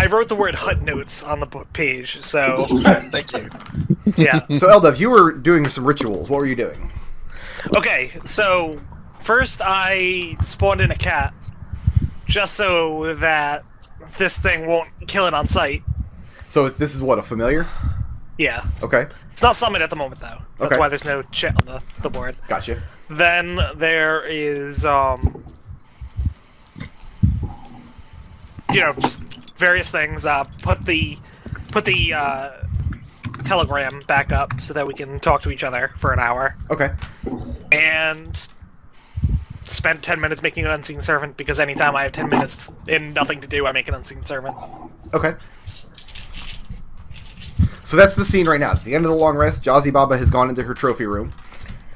I wrote the word hut notes on the page, so... Thank you. Yeah. So, Eldove, you were doing some rituals. What were you doing? Okay, so first I spawned in a cat, just so that this thing won't kill it on sight. So this is what, a familiar? Yeah. Okay. It's not summoned at the moment, though. That's Okay. why there's no chat on the board. Gotcha. Then there is, you know, just various things. Put the telegram back up so that we can talk to each other for an hour. Okay. And spent 10 minutes making an unseen servant, because anytime I have 10 minutes and nothing to do, I make an unseen servant. Okay. So that's the scene right now. It's the end of the long rest. Jazzy Baba has gone into her trophy room,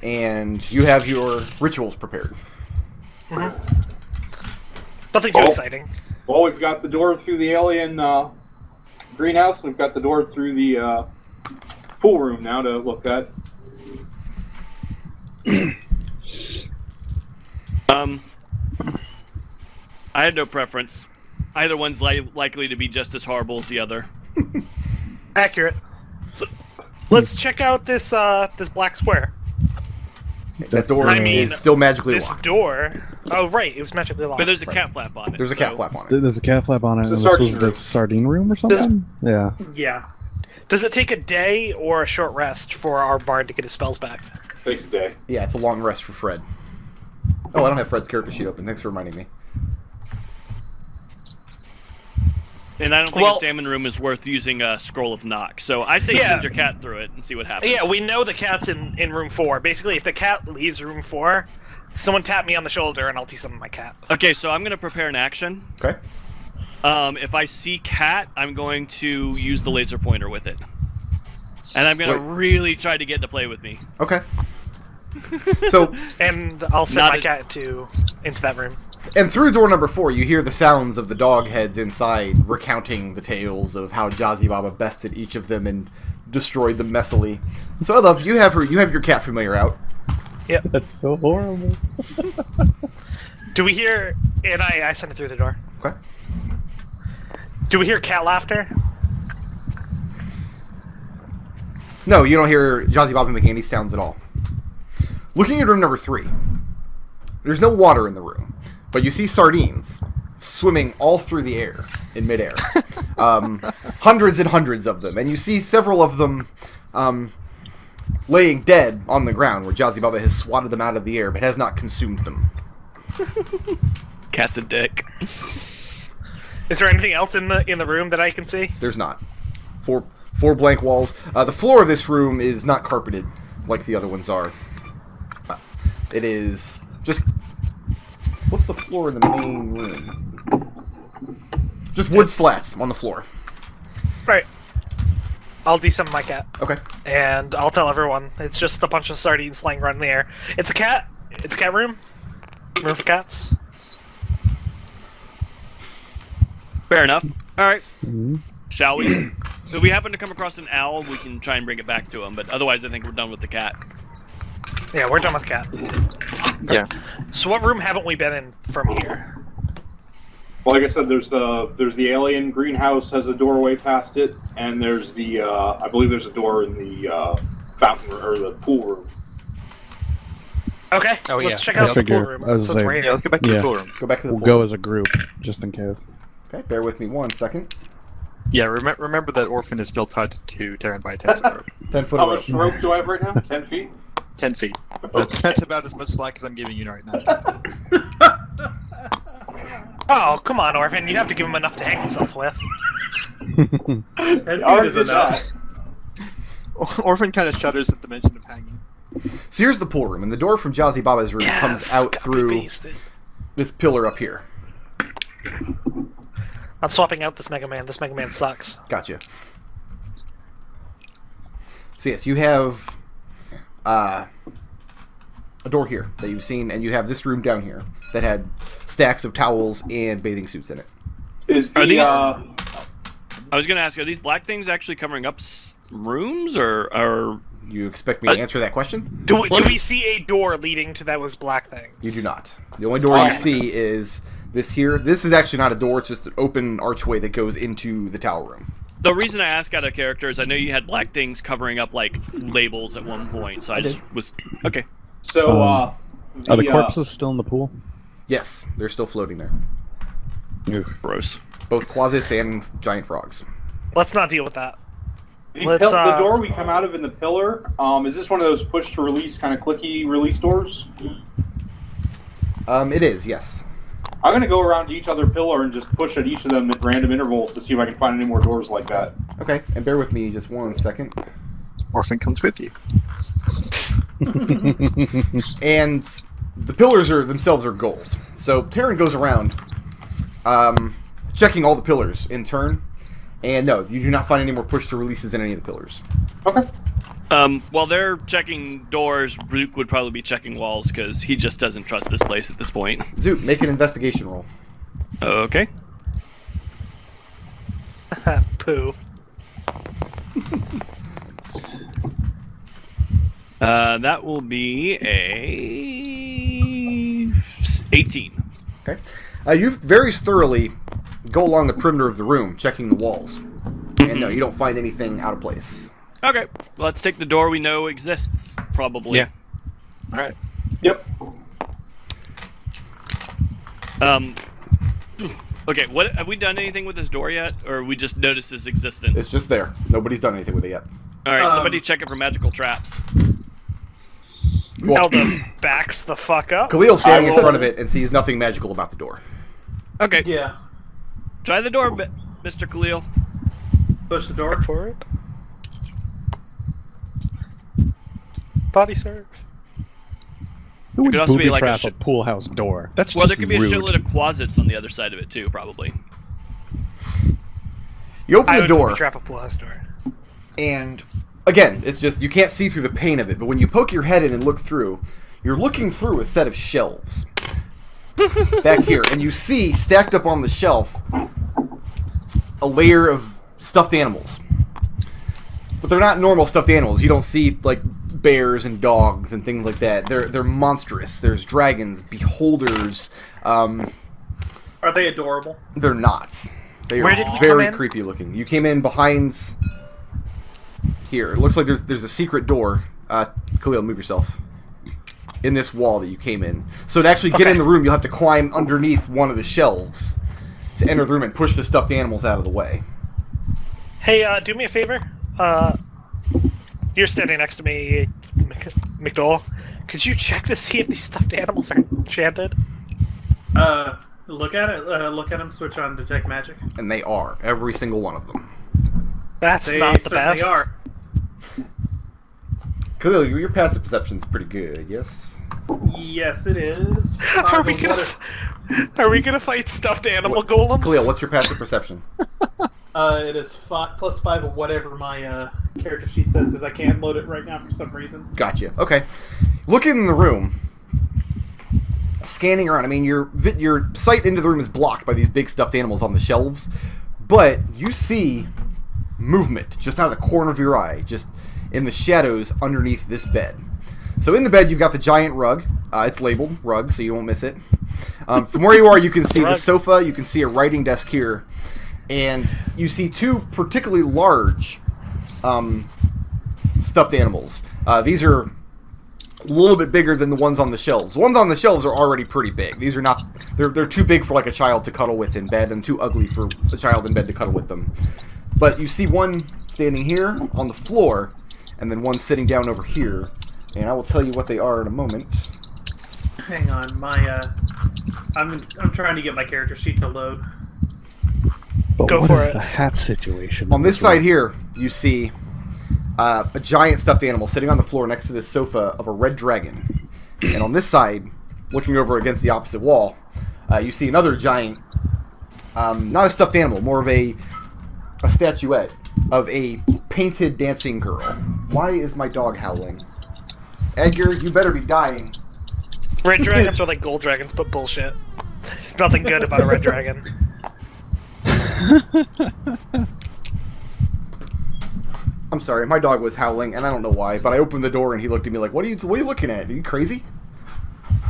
and you have your rituals prepared. Nothing too exciting. Well, we've got the door through the alien greenhouse. We've got the door through the pool room now to look at. I had no preference. Either one's likely to be just as horrible as the other. Accurate. Let's check out this this black square. That door is still magically this locked. door. Oh, right, it was magically locked. But there's a cat flap on it. There's a cat flap on it. There's a cat flap on it. It's a And this sardine was the room. sardine room or something? Yeah. Yeah. Does it take a day or a short rest for our bard to get his spells back? Takes a day. Yeah, it's a long rest for Fred. Oh, I don't have Fred's character sheet open. Thanks for reminding me. And I don't think a salmon room is worth using a scroll of knock. So I say send your cat through it and see what happens. Yeah, we know the cat's in room 4. Basically, if the cat leaves room 4, someone tap me on the shoulder and I'll summon my cat. Okay, so I'm going to prepare an action. Okay. If I see cat, I'm going to use the laser pointer with it. And I'm going to really try to get to play with me. Okay. So, and I'll send my cat into that room. And through door number 4, you hear the sounds of the dog heads inside recounting the tales of how Jazzy Baba bested each of them and destroyed them messily. So, I love you have your cat familiar out. Yep. That's so horrible. Do we hear? And I sent it through the door. Okay. Do we hear cat laughter? No, you don't hear Jazzy Baba making any sounds at all. Looking at room number 3, there's no water in the room, but you see sardines swimming all through the air in midair. Hundreds and hundreds of them, and you see several of them laying dead on the ground, where Jazzy Baba has swatted them out of the air, but has not consumed them. Cat's a dick. Is there anything else in the room that I can see? There's not. Four blank walls. The floor of this room is not carpeted like the other ones are. It is just... What's the floor in the main room? Just wood slats on the floor. Right. I'll desummon my cat. Okay. And I'll tell everyone it's just a bunch of sardines flying around in the air. It's a cat. It's a cat room. Room for cats. Fair enough. All right. Shall we? If we happen to come across an owl, we can try and bring it back to him. But otherwise, I think we're done with the cat. Yeah, we're done with cat. Yeah. So what room haven't we been in from here? Well, like I said, there's the alien greenhouse has a doorway past it, and there's the I believe there's a door in the fountain or the pool room. Okay. Oh, let's yeah. check out the pool room. I was Since we're saying, here. Let's go back to the pool room. Go back to the We'll pool. go as a group, just in case. Okay, bear with me 1 second. Yeah, remember that Orphan is still tied to Tarin by a 10-foot rope. 10-foot How rope. much rope do I have right now? 10 feet? 10 feet. That's about as much slack as I'm giving you right now. Oh, come on, Orphan. You have to give him enough to hang himself with. 10 feet is enough. Orphan kind of shudders at the mention of hanging. So here's the pool room, and the door from Jazzy Baba's room comes out through this pillar up here. I'm swapping out this Mega Man. This Mega Man sucks. Gotcha. So yes, you have a door here that you've seen, and you have this room down here that had stacks of towels and bathing suits in it. Is the, Are these? I was going to ask, are these black things actually covering up rooms, or You expect me to answer that question? Do we see a door leading to that was black thing? You do not. The only door you see is This here, this is actually not a door. It's just an open archway that goes into the tower room. The reason I ask out of character is I know you had black things covering up like labels at one point, so I just was okay. So, Are the corpses still in the pool? Yes, they're still floating there. Oof. Gross. Both closets and giant frogs. Let's not deal with that. the door we come out of in the pillar, is this one of those push to release kind of clicky release doors? It is, yes. I'm going to go around to each other pillar and just push at each of them at random intervals to see if I can find any more doors like that. Okay, and bear with me just 1 second. Orphan comes with you. And the pillars themselves are gold. So Tarin goes around, checking all the pillars in turn. And no, you do not find any more push to releases in any of the pillars. Okay. While they're checking doors, Zook would probably be checking walls because he just doesn't trust this place at this point. Zook, make an investigation roll. Okay. Poo. That will be a 18. Okay. You very thoroughly go along the perimeter of the room, checking the walls. And no, you don't find anything out of place. Okay, let's take the door we know exists, probably. Yeah. Alright. Yep. Okay, what have we done anything with this door yet, or we just noticed its existence? It's just there. Nobody's done anything with it yet. All right, somebody check it for magical traps. Eldove backs the fuck up. Khalil's standing in front of it and sees nothing magical about the door. Okay. Yeah. Try the door, Mr. Khalil. Push the door. For it. Body serve. Who would could also be booby like a trap a pool house door? That's Well, just there could be a rude. shitload of closets on the other side of it too, probably. You open I the would door, trap a pool house door. and again, it's just, you can't see through the pane of it, but when you poke your head in and look through, you're looking through a set of shelves. Back here, and you see, stacked up on the shelf, a layer of stuffed animals. But they're not normal stuffed animals. You don't see, like, bears and dogs and things like that. They're monstrous. There's dragons, beholders. Are they adorable? They're not. They Where are did we very come in? creepy looking. You came in behind here. It looks like there's a secret door. Khalil, move yourself. In this wall that you came in. So to actually get in the room, you'll have to climb underneath one of the shelves to enter the room and push the stuffed animals out of the way. Hey, do me a favor. You're standing next to me, McDohl. Could you check to see if these stuffed animals are enchanted? Look at it. Look at them. Switch on detect magic. And they are. Every single one of them. That's They not the certainly best. are. Khalil, your passive perception's pretty good, yes? Yes, it is. Are we gonna fight stuffed animal golems? Khalil, what's your passive perception? It is 5 + 5 of whatever my character sheet says because I can't load it right now for some reason. Gotcha. Okay. Looking in the room, scanning around. I mean, your sight into the room is blocked by these big stuffed animals on the shelves, but you see movement just out of the corner of your eye, just in the shadows underneath this bed. So in the bed, you've got the giant rug. It's labeled rug, so you won't miss it. From where you are, you can see the sofa. You can see a writing desk here. And you see two particularly large stuffed animals. These are a little bit bigger than the ones on the shelves. The ones on the shelves are already pretty big. These are not... They're too big for like a child to cuddle with in bed and too ugly for a child in bed to cuddle with them. But you see one standing here on the floor and then one sitting down over here. And I will tell you what they are in a moment. Hang on, I'm trying to get my character sheet to load. But Go what for is it. the hat situation? On in this side room? here, you see a giant stuffed animal sitting on the floor next to this sofa of a red dragon. And on this side, looking over against the opposite wall, you see another giant, not a stuffed animal, more of a statuette of a painted dancing girl. Why is my dog howling? Edgar, you better be dying. Red dragons are like gold dragons, but bullshit. There's nothing good about a red dragon. I'm sorry, my dog was howling, and I don't know why, but I opened the door and he looked at me like, what are you looking at? Are you crazy?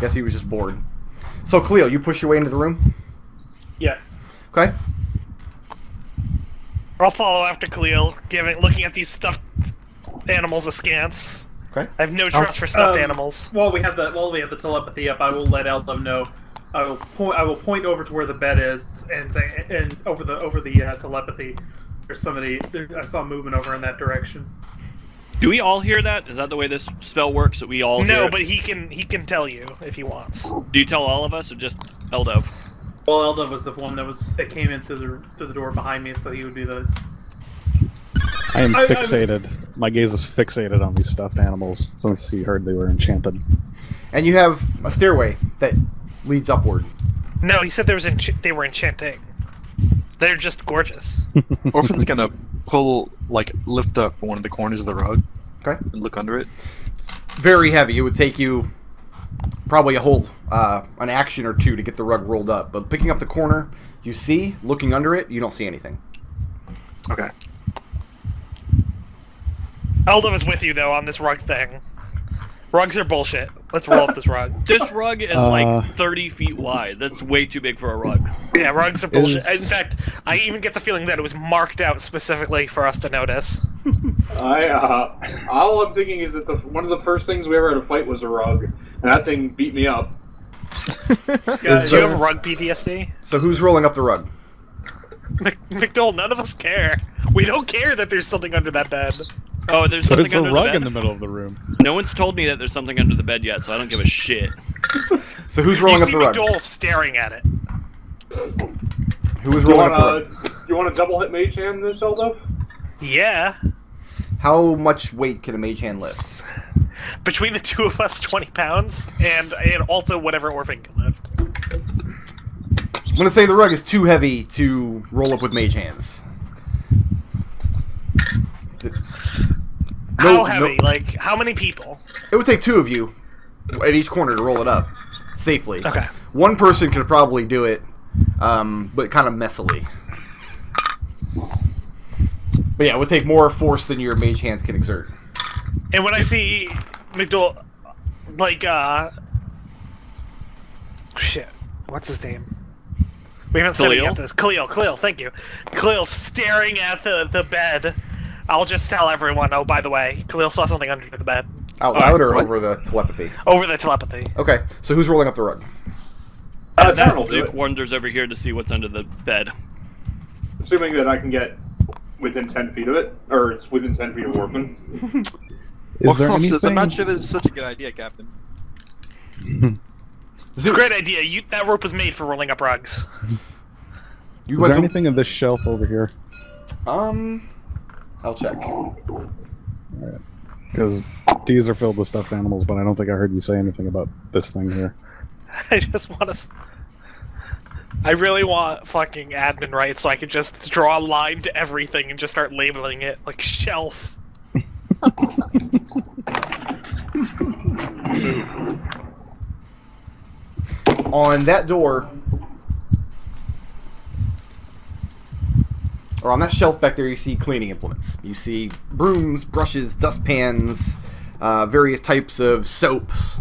Guess he was just bored. So, Khalil, you push your way into the room? Yes. Okay. I'll follow after Khalil, looking at these stuffed animals askance. Okay. I have no trust for stuffed animals. While we have the telepathy up, I will let Eldove know. I will point over to where the bed is and say, and over the telepathy. There's somebody. I saw movement over in that direction. Do we all hear that? Is that the way this spell works? That we all hear No, it? but he can tell you if he wants. Do you tell all of us, or just Eldove? Well, Eldove was the one that came in through the door behind me, so he would be the. I am fixated. My gaze is fixated on these stuffed animals since he heard they were enchanted. And you have a stairway that leads upward. No, he said they were enchanting. They're just gorgeous. Orphan's gonna lift up one of the corners of the rug. Okay. And look under it. It's very heavy. It would take you probably a whole an action or two to get the rug rolled up. But picking up the corner, you see. Looking under it, you don't see anything. Okay. Eldove is with you though on this rug thing. Rugs are bullshit. Let's roll up this rug. This rug is like 30 feet wide. That's way too big for a rug. Yeah, rugs are bullshit. In fact, I even get the feeling that it was marked out specifically for us to notice. All I'm thinking is that one of the first things we ever had to fight was a rug, and that thing beat me up. Guys, do you have rug PTSD? So who's rolling up the rug? McDohl, none of us care. We don't care that there's something under that bed. Oh, there's But something it's a under rug the bed? in the middle of the room. No one's told me that there's something under the bed yet, so I don't give a shit. So who's rolling You up see the rug? McDohl staring at it. Who is rolling up the rug? You want to double hit Mage Hand this, Eldove? Yeah. How much weight can a mage hand lift? Between the two of us, 20 pounds, and also whatever Orphan can lift. I'm gonna say the rug is too heavy to roll up with mage hands. How heavy? Like, how many people? It would take two of you at each corner to roll it up safely. Okay. One person could probably do it, but kind of messily. But yeah, it would take more force than your mage hands can exert. And when I see McDohl, like, shit, what's his name? We haven't said it yet. This Khalil, thank you. Khalil staring at the bed. I'll just tell everyone, oh, by the way, Khalil saw something under the bed. Out loud or over the telepathy? Over the telepathy. Okay, so who's rolling up the rug? Zook wanders over here to see what's under the bed. Assuming that I can get within 10 feet of it, or it's within 10 feet of Orphan. Is there anything? I'm not sure this is such a good idea, Captain. It's a great idea. That rope was made for rolling up rugs. Is there anything in this shelf over here? I'll check. Alright. Because these are filled with stuffed animals, but I don't think I heard you say anything about this thing here. I just want to... I really want fucking admin rights so I can just draw a line to everything and just start labeling it like shelf. On that door, or on that shelf back there, you see cleaning implements. You see brooms, brushes, dustpans, various types of soaps,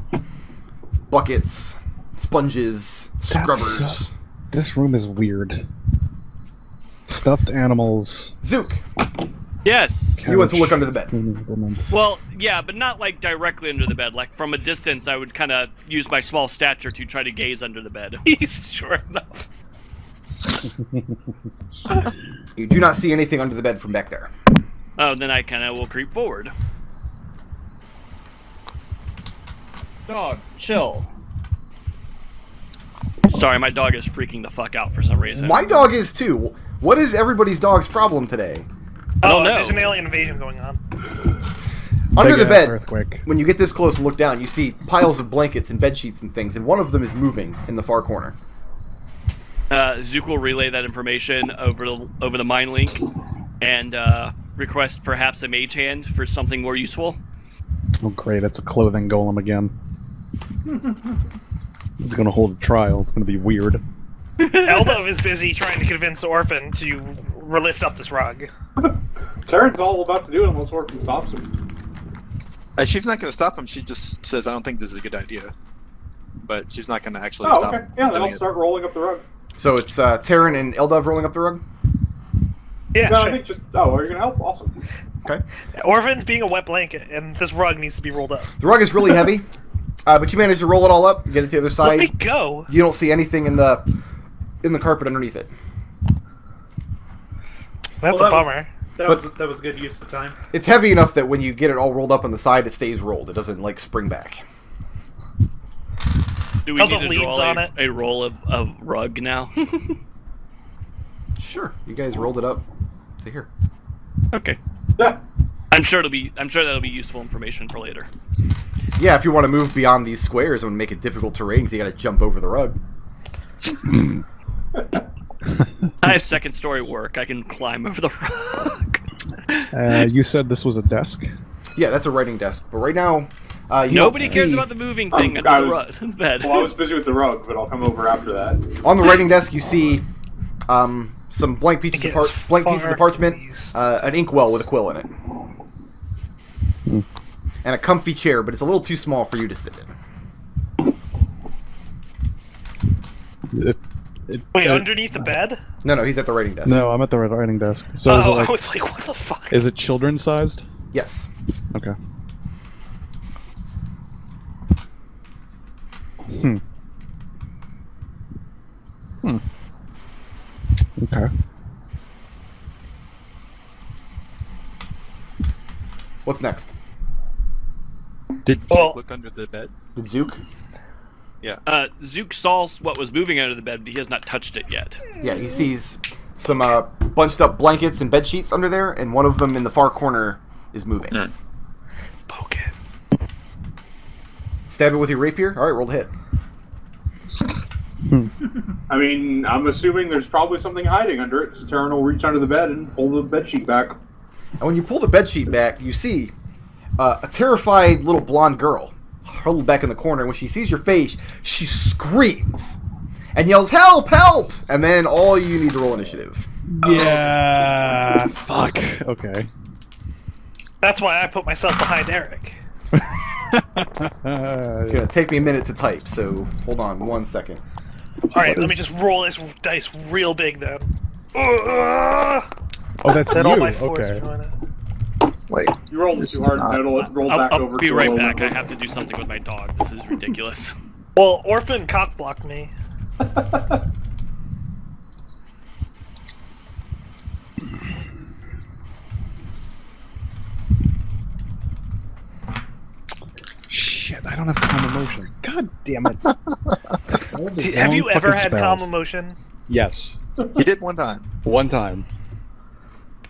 buckets, sponges, scrubbers. This room is weird. Stuffed animals. Zook, Yes. you went to look under the bed. Cleaning implements. Well, yeah, but not like directly under the bed. Like from a distance, I would kind of use my small stature to try to gaze under the bed. He's sure enough. You do not see anything under the bed from back there. Oh, then I kind of will creep forward. Dog, chill. Sorry, my dog is freaking the fuck out for some reason. My dog is too. What is everybody's dog's problem today? I don't know. There's an alien invasion going on. Under the Big-ass bed, earthquake. when you get this close and look down, you see piles of blankets and bed sheets and things, and one of them is moving in the far corner. Zook will relay that information over the mind link and request perhaps a mage hand for something more useful. Oh great, it's a clothing golem again. It's gonna hold a trial, it's gonna be weird. Eldove is busy trying to convince Orphan to lift up this rug. Tarin's all about to do it unless Orphan stops him. She's not going to stop him. She just says, "I don't think this is a good idea." But she's not going to actually Oh, stop okay. him. Yeah, then doing I'll start rolling up the rug. So it's Tarin and Eldove rolling up the rug? Yeah, No, sure. I think just... Oh, are you going to help? Awesome. Okay. Orphan's being a wet blanket, and this rug needs to be rolled up. The rug is really heavy, but you manage to roll it all up, get it to the other Let side. me go. You don't see anything in the carpet underneath it. That's Well, a bummer. That was good use of time. It's heavy enough that when you get it all rolled up on the side, it stays rolled. It doesn't, like, spring back. Do we Eldove need to leans draw on it. a roll of rug now? Sure. You guys rolled it up. So here. Okay. Yeah. I'm sure that'll be useful information for later. Yeah, if you want to move beyond these squares and make it difficult terrain, because you got to jump over the rug. I have second story work. I can climb over the rug. You said this was a desk? Yeah, that's a writing desk. But right now, you Nobody don't cares see- about the moving thing I under the was- bed. Well, I was busy with the rug, but I'll come over after that. On the writing desk, you see some blank pieces Get of as parchment, far east. an inkwell with a quill in it, and a comfy chair, but it's a little too small for you to sit in. Wait, underneath the bed? No, he's at the writing desk. No, I'm at the writing desk. So is it Oh, like, I was like, what the fuck? is it children sized? Yes. Okay. Okay. What's next? Did Well- Zook look under the bed? The Zook? Zook saw what was moving under the bed, but he has not touched it yet. Yeah, he sees some bunched up blankets and bed sheets under there, and one of them in the far corner is moving. Poke it. Stab it with your rapier. All right, roll to hit. I mean, I'm assuming there's probably something hiding under it, so Tarin will reach under the bed and pull the bedsheet back. And when you pull the bedsheet back, you see a terrified little blonde girl huddled back in the corner. And when she sees your face, she screams and yells, "Help! Help!" And then all you need to roll initiative. Yeah. Fuck. Okay. That's why I put myself behind Arik. It's going to take me a minute to type, so hold on 1 second. Alright, let me just roll this dice real big then. Oh, that's Set you. all my force Okay. behind it. Wait. You rolled This too is hard, not- and it'll roll back I'll over be to right a back. I lower have to do something with my dog. This is ridiculous. Well, Orphan cockblocked me. Shit, I don't have calm emotion. God damn it. Have you ever had spells. calm emotion? Yes. He did one time. One time.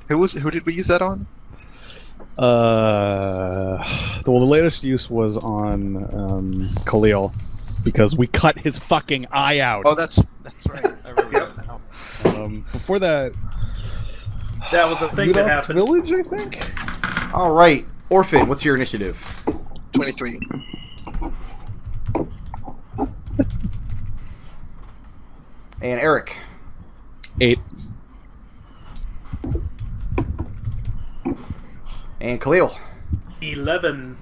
Who did we use that on? The latest use was on Khalil because we cut his fucking eye out. Oh, that's right. I remember that now. Before that, That was a thing that Udok's happened. Village, I think. All right, Orphan, what's your initiative? 23. And Arik. 8. And Khalil. 11.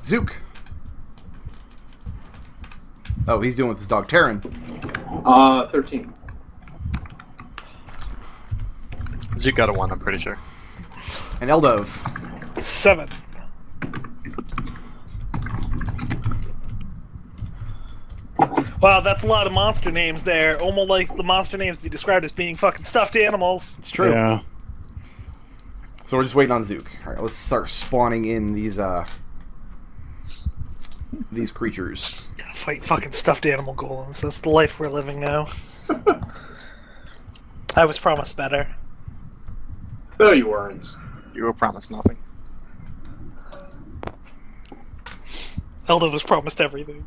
Zook. Oh, he's doing with his dog Tarin. 13. Zook got a 1, I'm pretty sure. And Eldove. 7. Wow, that's a lot of monster names there. Almost like the monster names you described as being fucking stuffed animals. It's true. Yeah. So we're just waiting on Zook. All right, let's start spawning in these creatures. Gotta fight fucking stuffed animal golems. That's the life we're living now. I was promised better. No, you weren't. You were promised nothing. Eldove was promised everything.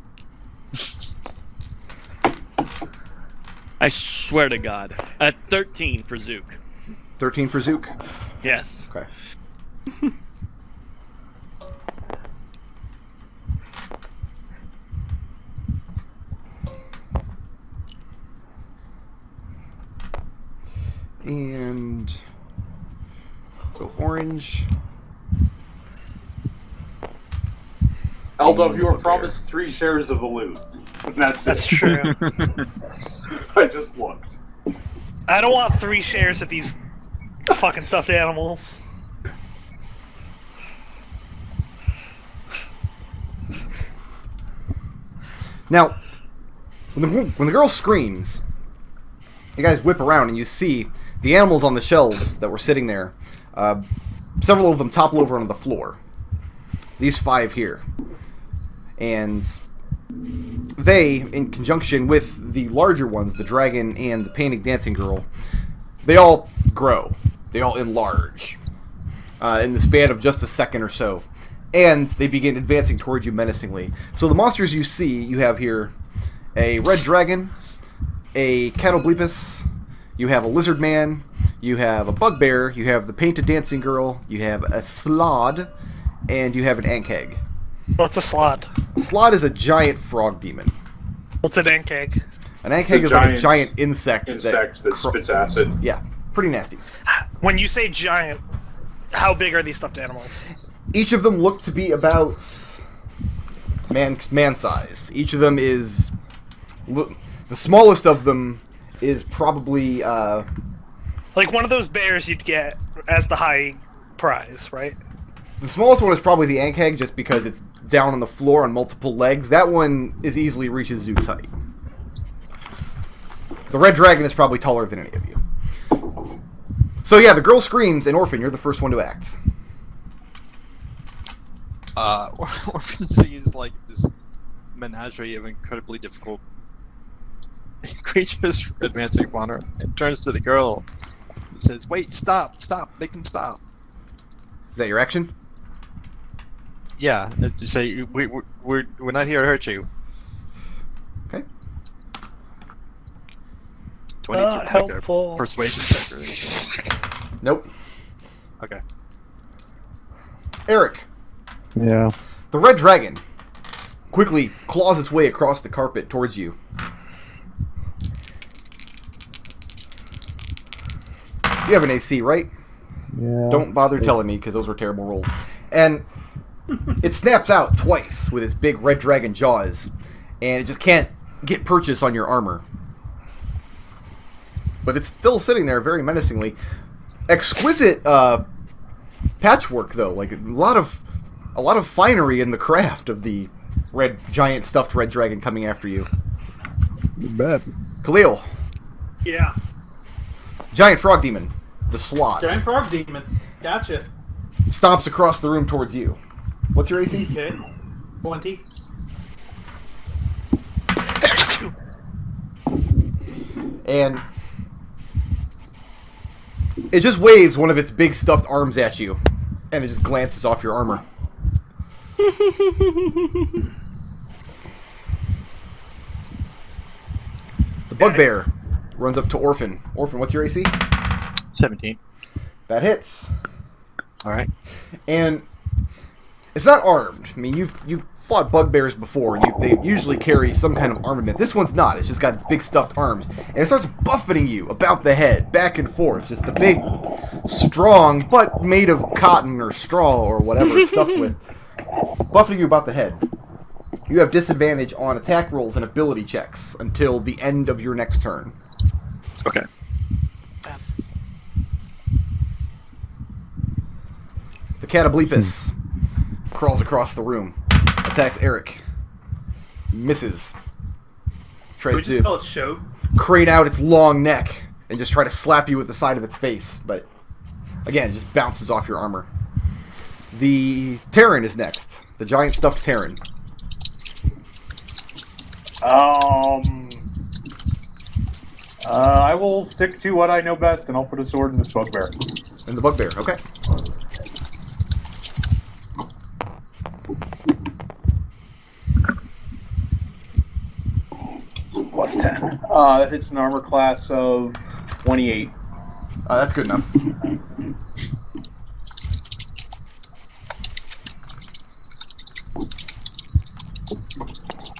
I swear to God. 13 for Zook. 13 for Zook. Yes. Okay. And go orange. Eldove Eldove, you were promised 3 shares of the loot. That's true. I just looked. I don't want 3 shares of these fucking stuffed animals. Now, when the girl screams, you guys whip around and you see the animals on the shelves that were sitting there. Several of them topple over onto the floor. These 5 here. And they, in conjunction with the larger ones, the dragon and the painted dancing girl, they all grow. They all enlarge in the span of just a second or so. And they begin advancing towards you menacingly. So the monsters you see, you have here a red dragon, a catoblepus, you have a lizard man, you have a bugbear, you have the painted dancing girl, you have a slod, and you have an ankheg. What's a slod? A slod is a giant frog demon. What's an ankheg? An ankheg is like a giant insect that spits acid. Yeah, pretty nasty. When you say giant, how big are these stuffed animals? Each of them look to be about man-sized. Each of them is... The smallest of them is probably... like one of those bears you'd get as the high prize, right? The smallest one is probably the ankheg, just because it's down on the floor on multiple legs. That one is easily reaches Zook's height. The red dragon is probably taller than any of you. So yeah, the girl screams, and Orphan, you're the first one to act. Orphan sees like this menagerie of incredibly difficult creatures advancing upon her, and turns to the girl and says, "Wait, stop, make them stop." Is that your action? Yeah, to say we're not here to hurt you. Okay. 22 helpful. persuasion check. Nope. Okay. Arik. Yeah. The red dragon quickly claws its way across the carpet towards you. You have an AC, right? Yeah. Don't bother telling me, because those were terrible rolls. And it snaps out twice with its big red dragon jaws, and it just can't get purchase on your armor. But it's still sitting there very menacingly. Exquisite patchwork, though. Like a lot of finery in the craft of the giant stuffed red dragon coming after you. You bet. Khalil. Yeah. Giant frog demon. The slot. Giant frog demon. Gotcha. Stomps across the room towards you. What's your AC? Okay. 20. And it just waves one of its big stuffed arms at you, and it just glances off your armor. The bugbear runs up to Orphan. Orphan, what's your AC? 17. That hits. All right. And it's not armed. I mean, you've fought bugbears before. They usually carry some kind of armament. This one's not. It's just got its big stuffed arms, and it starts buffeting you about the head, back and forth. Just the big, strong, but made of cotton or straw or whatever it's stuffed with, buffeting you about the head. You have disadvantage on attack rolls and ability checks until the end of your next turn. Okay. The catoblepus crawls across the room, attacks Arik, misses. Tries We just to call it show. crane out its long neck and just try to slap you with the side of its face, but again, it just bounces off your armor. The Tarin is next. The giant stuffed Tarin. I will stick to what I know best, and I'll put a sword in this bugbear. And the bugbear, okay. Plus 10. That hits an armor class of 28. That's good enough.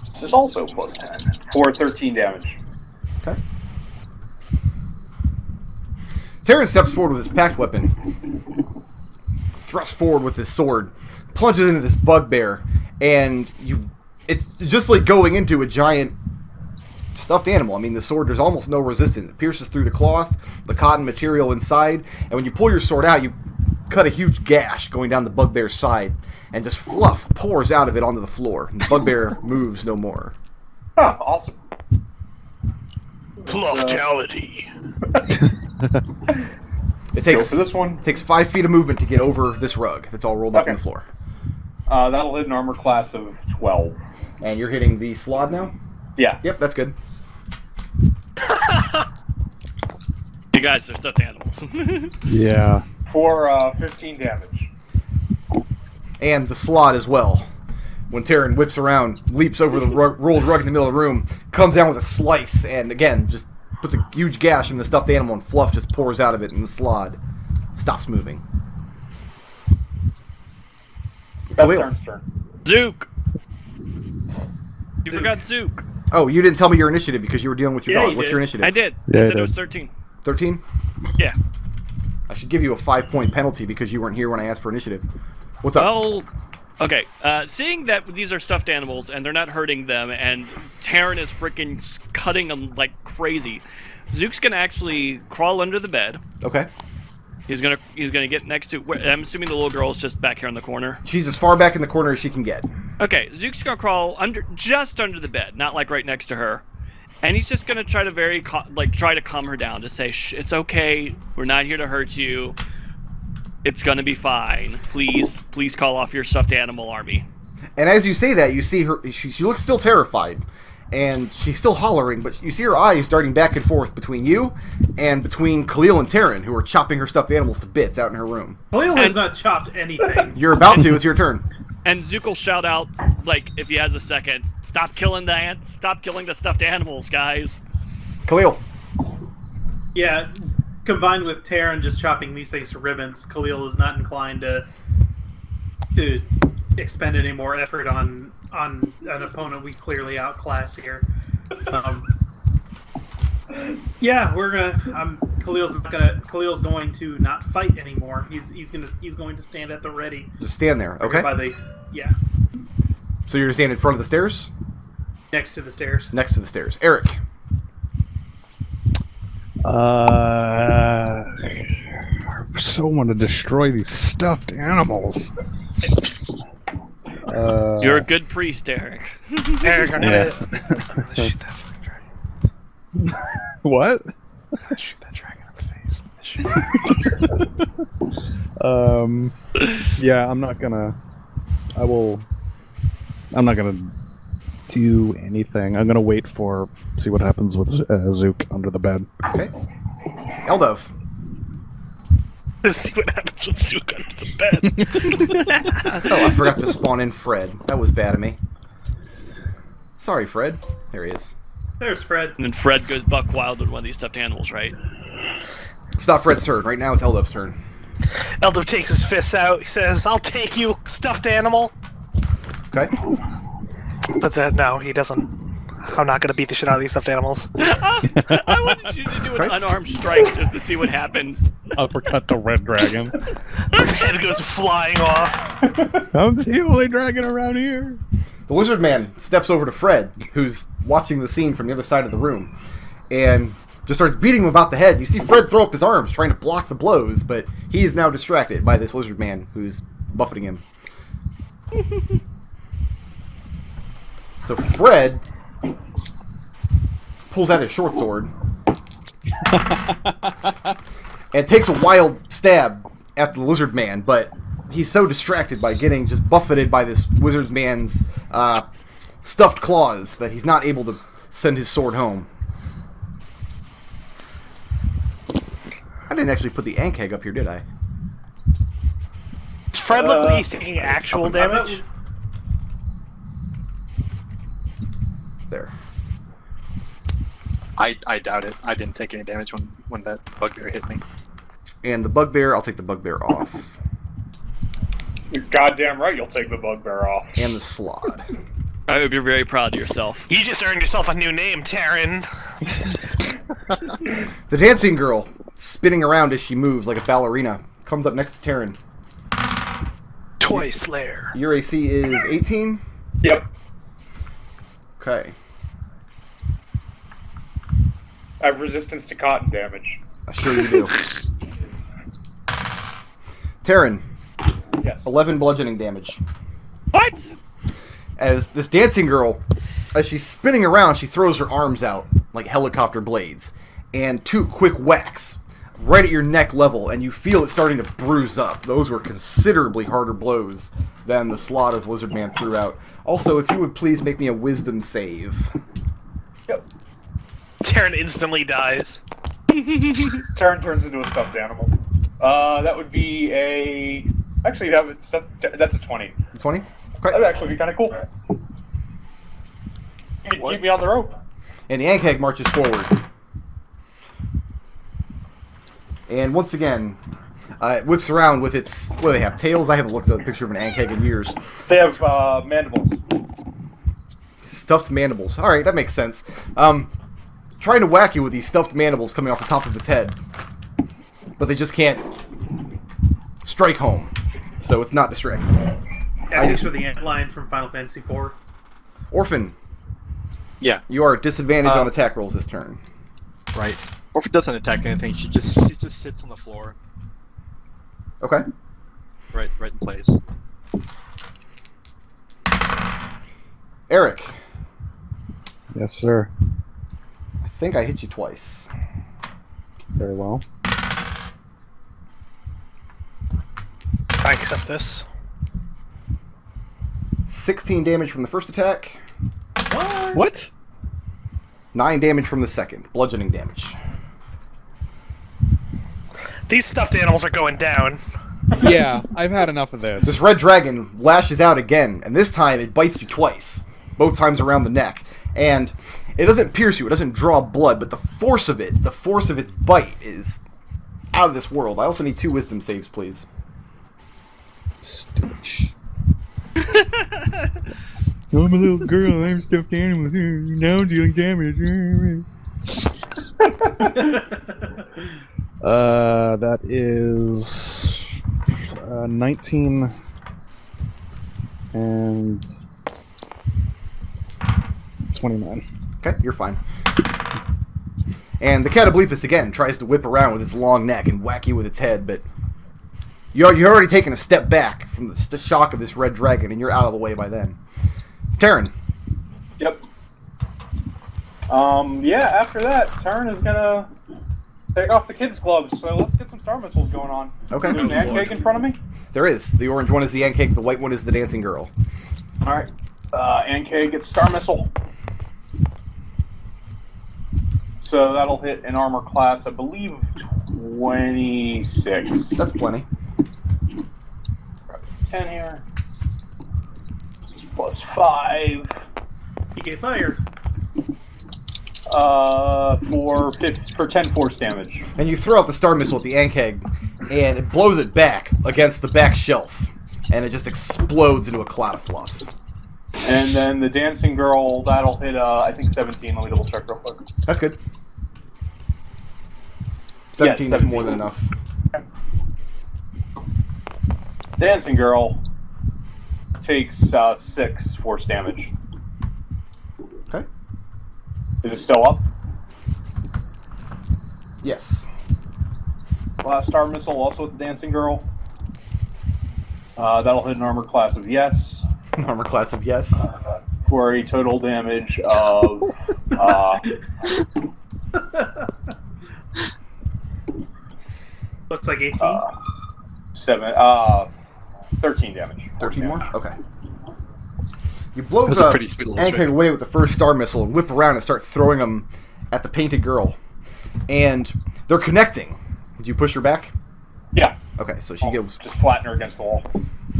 This is also plus 10. For 13 damage. Okay. Tarin steps forward with his packed weapon, thrusts forward with his sword, plunges into this bugbear, and it's just like going into a giant stuffed animal. I mean, the sword, there's almost no resistance. It pierces through the cloth, the cotton material inside, and when you pull your sword out, you cut a huge gash going down the bugbear's side, and just fluff pours out of it onto the floor. And the bugbear moves no more. Oh, awesome. Flufftality. It takes for this one. takes 5 feet of movement to get over this rug that's all rolled up on the floor. That'll hit an armor class of 12. And you're hitting the slod now? Yeah. Yep, that's good. You guys are stuffed animals. Yeah. For 15 damage. And the slot as well. When Tarin whips around, leaps over the rolled rug in the middle of the room, comes down with a slice, and again, just puts a huge gash in the stuffed animal, and fluff just pours out of it, and the slod stops moving. That's turn. Zook! You forgot Zook. Oh, you didn't tell me your initiative because you were dealing with your dog. you What's did. your initiative? I did. Yeah, I I said did. it was 13. 13? Yeah. I should give you a 5-point penalty because you weren't here when I asked for initiative. What's up? Well, okay. Seeing that these are stuffed animals and they're not hurting them, and Tarin is freaking cutting them like crazy, Zook's gonna actually crawl under the bed. Okay. He's gonna get next to. I'm assuming the little girl's just back here in the corner. She's as far back in the corner as she can get. Okay, Zook's gonna crawl just under the bed, not like right next to her, and he's just gonna try to try to calm her down, to say, "Shh, it's okay. We're not here to hurt you. It's gonna be fine. Please call off your stuffed animal army." And as you say that, you see her. She looks still terrified, and she's still hollering. But you see her eyes darting back and forth between you and between Khalil and Tarin, who are chopping her stuffed animals to bits out in her room. Khalil has not chopped anything. You're about to. It's your turn. And Zook will shout out, like, if he has a second, "Stop killing the ants! Stop killing the stuffed animals, guys!" Khalil. Yeah, combined with Tarin just chopping these things to ribbons, Khalil is not inclined to expend any more effort on an opponent we clearly outclass here. Yeah, we're gonna. Khalil's going to not fight anymore. He's going to stand at the ready. Just stand there, okay? Yeah, So you're going to stand in front of the stairs? next to the stairs. Next to the stairs. Arik. I so want to destroy these stuffed animals. You're a good priest, Arik. Arik, I'm Yeah. gonna shoot that fucking dragon. What? Shoot that dragon in the face. Yeah, I'm not gonna do anything. I'm gonna wait see what happens with Zook under the bed. Okay. Eldove. Let's see what happens with Zook under the bed. Oh, I forgot to spawn in Fred. That was bad of me. Sorry, Fred. There he is. There's Fred. And then Fred goes buck wild with one of these stuffed animals, right? It's not Fred's turn. Right now it's Eldove's turn. Eldove takes his fists out. He says, "I'll take you, stuffed animal." Okay. But then, no, he doesn't. I'm not gonna beat the shit out of these stuffed animals. I wanted you to do an unarmed strike just to see what happened. Uppercut the red dragon. His head goes flying off. I'm the only dragon around here. The lizard man steps over to Fred, who's watching the scene from the other side of the room, and just starts beating him about the head. You see Fred throw up his arms, trying to block the blows, but he is now distracted by this lizard man who's buffeting him. So Fred pulls out his short sword and takes a wild stab at the lizard man, but he's so distracted by getting just buffeted by this wizard man's stuffed claws that he's not able to send his sword home. I didn't actually put the Ankeg up here, did I? Does Fred look like he's taking actual damage? There. I doubt it. I didn't take any damage when that bugbear hit me. And the bugbear, I'll take the bugbear off. You're goddamn right you'll take the bugbear off. And the slod. I hope you're very proud of yourself. You just earned yourself a new name, Tarin. The dancing girl, spinning around as she moves like a ballerina, comes up next to Tarin. Toy Slayer. Your AC is 18? Yep. Okay. I have resistance to cotton damage. I'm sure you do. Tarin, Yes. 11 bludgeoning damage. What? As this dancing girl, as she's spinning around, she throws her arms out like helicopter blades, and 2 quick whacks right at your neck level, and you feel it starting to bruise up. Those were considerably harder blows than the slaughter the Lizard Man threw out. Also, if you would please make me a wisdom save. Yep. Tarin instantly dies. Tarin turns into a stuffed animal. That would be a... Actually, that's a 20. 20? Okay. That would actually be kind of cool. You can keep me on the rope. And the Ankeg marches forward. And once again, it whips around with its... What do they have? Tails? I haven't looked at a picture of an Ankeg in years. They have mandibles. Stuffed mandibles. Alright, that makes sense. Trying to whack you with these stuffed mandibles coming off the top of its head. But they just can't strike home. So it's not distracting. At least for the ant line from Final Fantasy IV. Orphan, Yeah, you are at disadvantage on attack rolls this turn. right. Orphan doesn't attack anything. She just sits on the floor, Okay. right in place. Arik, Yes, sir. I think I hit you twice. Very well. I accept this. 16 damage from the first attack, What? 9 damage from the second. Bludgeoning damage. These stuffed animals are going down. Yeah, I've had enough of This this. red dragon lashes out again, and this time it bites you twice. Both times around the neck. And it doesn't pierce you, it doesn't draw blood, but the force of its bite is out of this world. I also need 2 wisdom saves, please. Stitch. I'm a little girl, I'm stuffed animals. Now I'm dealing damage. That is 19 and 29. Okay, you're fine. And the Catoblepus again tries to whip around with its long neck and whack you with its head, but you're already taken a step back from the shock of this red dragon, and you're out of the way by then. Tarin. Yep. Yeah, after that, Tarin is gonna take off the kids' gloves, so let's get some star missiles going on. Okay. There's an ant cake in front of me? There is. The orange one is the ant cake, the white one is the dancing girl. Alright. Ant cake gets star missile. So that'll hit an armor class, I believe, 26. That's plenty. 10 here. This is plus 5. PK fire. For 10 force damage. And you throw out the star missile at the Ankeg, and it blows it back against the back shelf, and it just explodes into a cloud of fluff. And then the dancing girl, that'll hit, I think 17. Let me double check real quick. That's good. 17 is 17. more than enough. Dancing girl takes 6 force damage. Okay. Is it still up? Yes. Last star missile also with the dancing girl. That'll hit an armor class of yes. Armor class of yes. For a total damage of Looks like 18. 13 damage. 13 more? Okay. You blow That's a the pretty sweet little Ankeg trick. away with the first star missile and whip around and start throwing them at the painted girl. And they're connecting. Did you push her back? Yeah. Okay, so she goes... Just flatten her against the wall.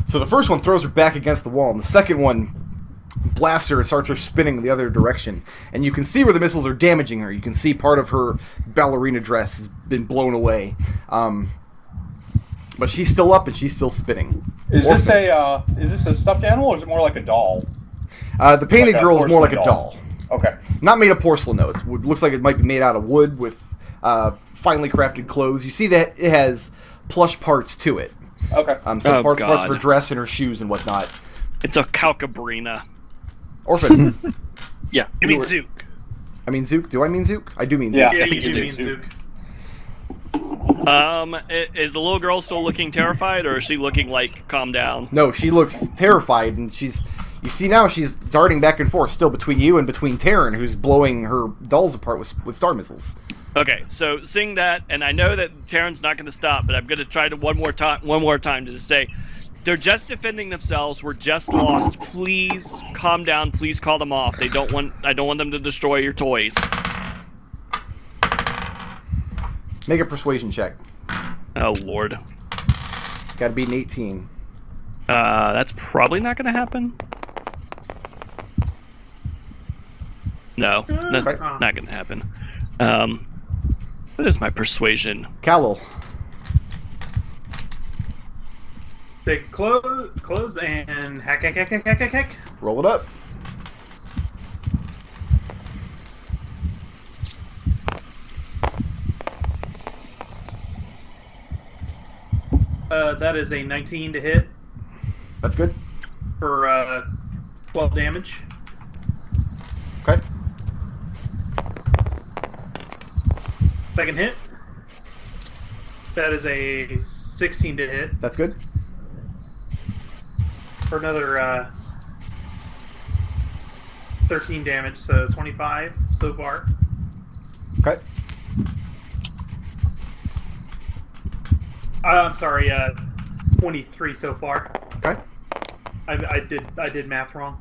So the first one throws her back against the wall, and the second one blasts her and starts her spinning in the other direction. And you can see where the missiles are damaging her. You can see part of her ballerina dress has been blown away. But she's still up and she's still spinning. Is this a stuffed animal or is it more like a doll? The painted Like a girl is more like a porcelain doll. Okay. Not made of porcelain, though. It looks like it might be made out of wood with finely crafted clothes. You see that it has plush parts to it. Okay. Some Oh, parts of her God. dress and her shoes and whatnot. It's a calcabrina. Orphan. Yeah. You mean Zook? I mean Zook. Do I mean Zook? I do mean Zook. Yeah. Yeah, I think you you do do. mean Zook. Is the little girl still looking terrified, or is she looking like calm down? No, she looks terrified, and she's... You see now she's darting back and forth still between you and between Tarin, who's blowing her dolls apart with star missiles. Okay, so seeing that, and I know that Tarin's not going to stop, but I'm going to try to one more time to just say, they're just defending themselves. We're just lost. Please calm down. Please call them off. I don't want them to destroy your toys. Make a persuasion check. Oh Lord. Gotta beat an 18. That's probably not going to happen. No, that's Okay. not going to happen. What is my persuasion? Khalil. They close and hack. Roll it up. That is a 19 to hit That's good. for 12 damage. Okay. Second hit. That is a 16 to hit That's good. for another 13 damage, so 25 so far. Okay. I'm sorry, 23 so far. Okay. I did math wrong.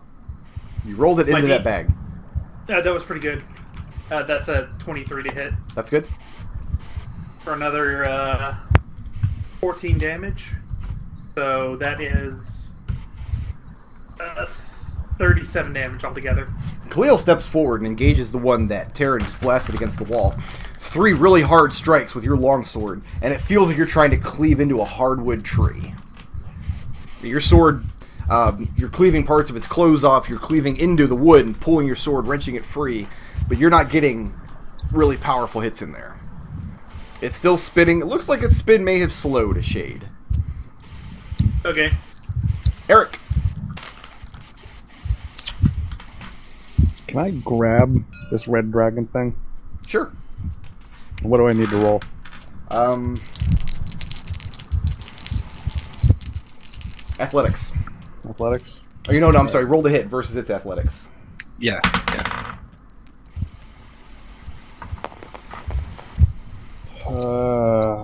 You rolled it into Might that be- bag. That was pretty good. That's a 23 to hit That's good. for another 14 damage. So that is 37 damage altogether. Khalil steps forward and engages the one that Tarin just blasted against the wall. 3 really hard strikes with your longsword, and it feels like you're trying to cleave into a hardwood tree. Your sword, you're cleaving parts of its clothes off, you're cleaving into the wood and pulling your sword, wrenching it free, but you're not getting really powerful hits in there. It's still spinning. It looks like its spin may have slowed a shade. Okay. Arik. Can I grab this red dragon thing? Sure. What do I need to roll? Athletics. Athletics? Oh, no, I'm sorry. Roll to hit versus its athletics. Yeah.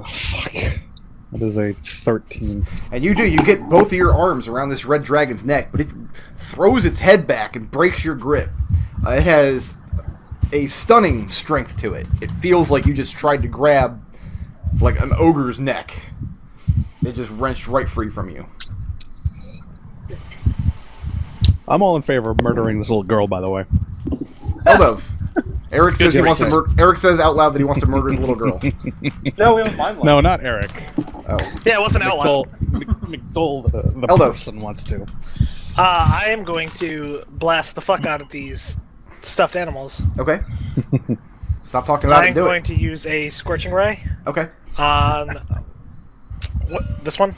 Fuck. That is a 13. And you get both of your arms around this red dragon's neck, but it throws its head back and breaks your grip. It has a stunning strength to it. It feels like you just tried to grab like an ogre's neck. It just wrenched right free from you. I'm all in favor of murdering this little girl, by the way. Eldove. Arik says he wants to Arik says out loud that he wants to murder the little girl. No, we don't mind one. No, not Arik. Oh. Yeah, it wasn't out loud. McDohl, the Eldove. person, wants to. I am going to blast the fuck out of these stuffed animals. Okay. Stop talking about it I'm and do going it. to use a scorching ray Okay. on this one.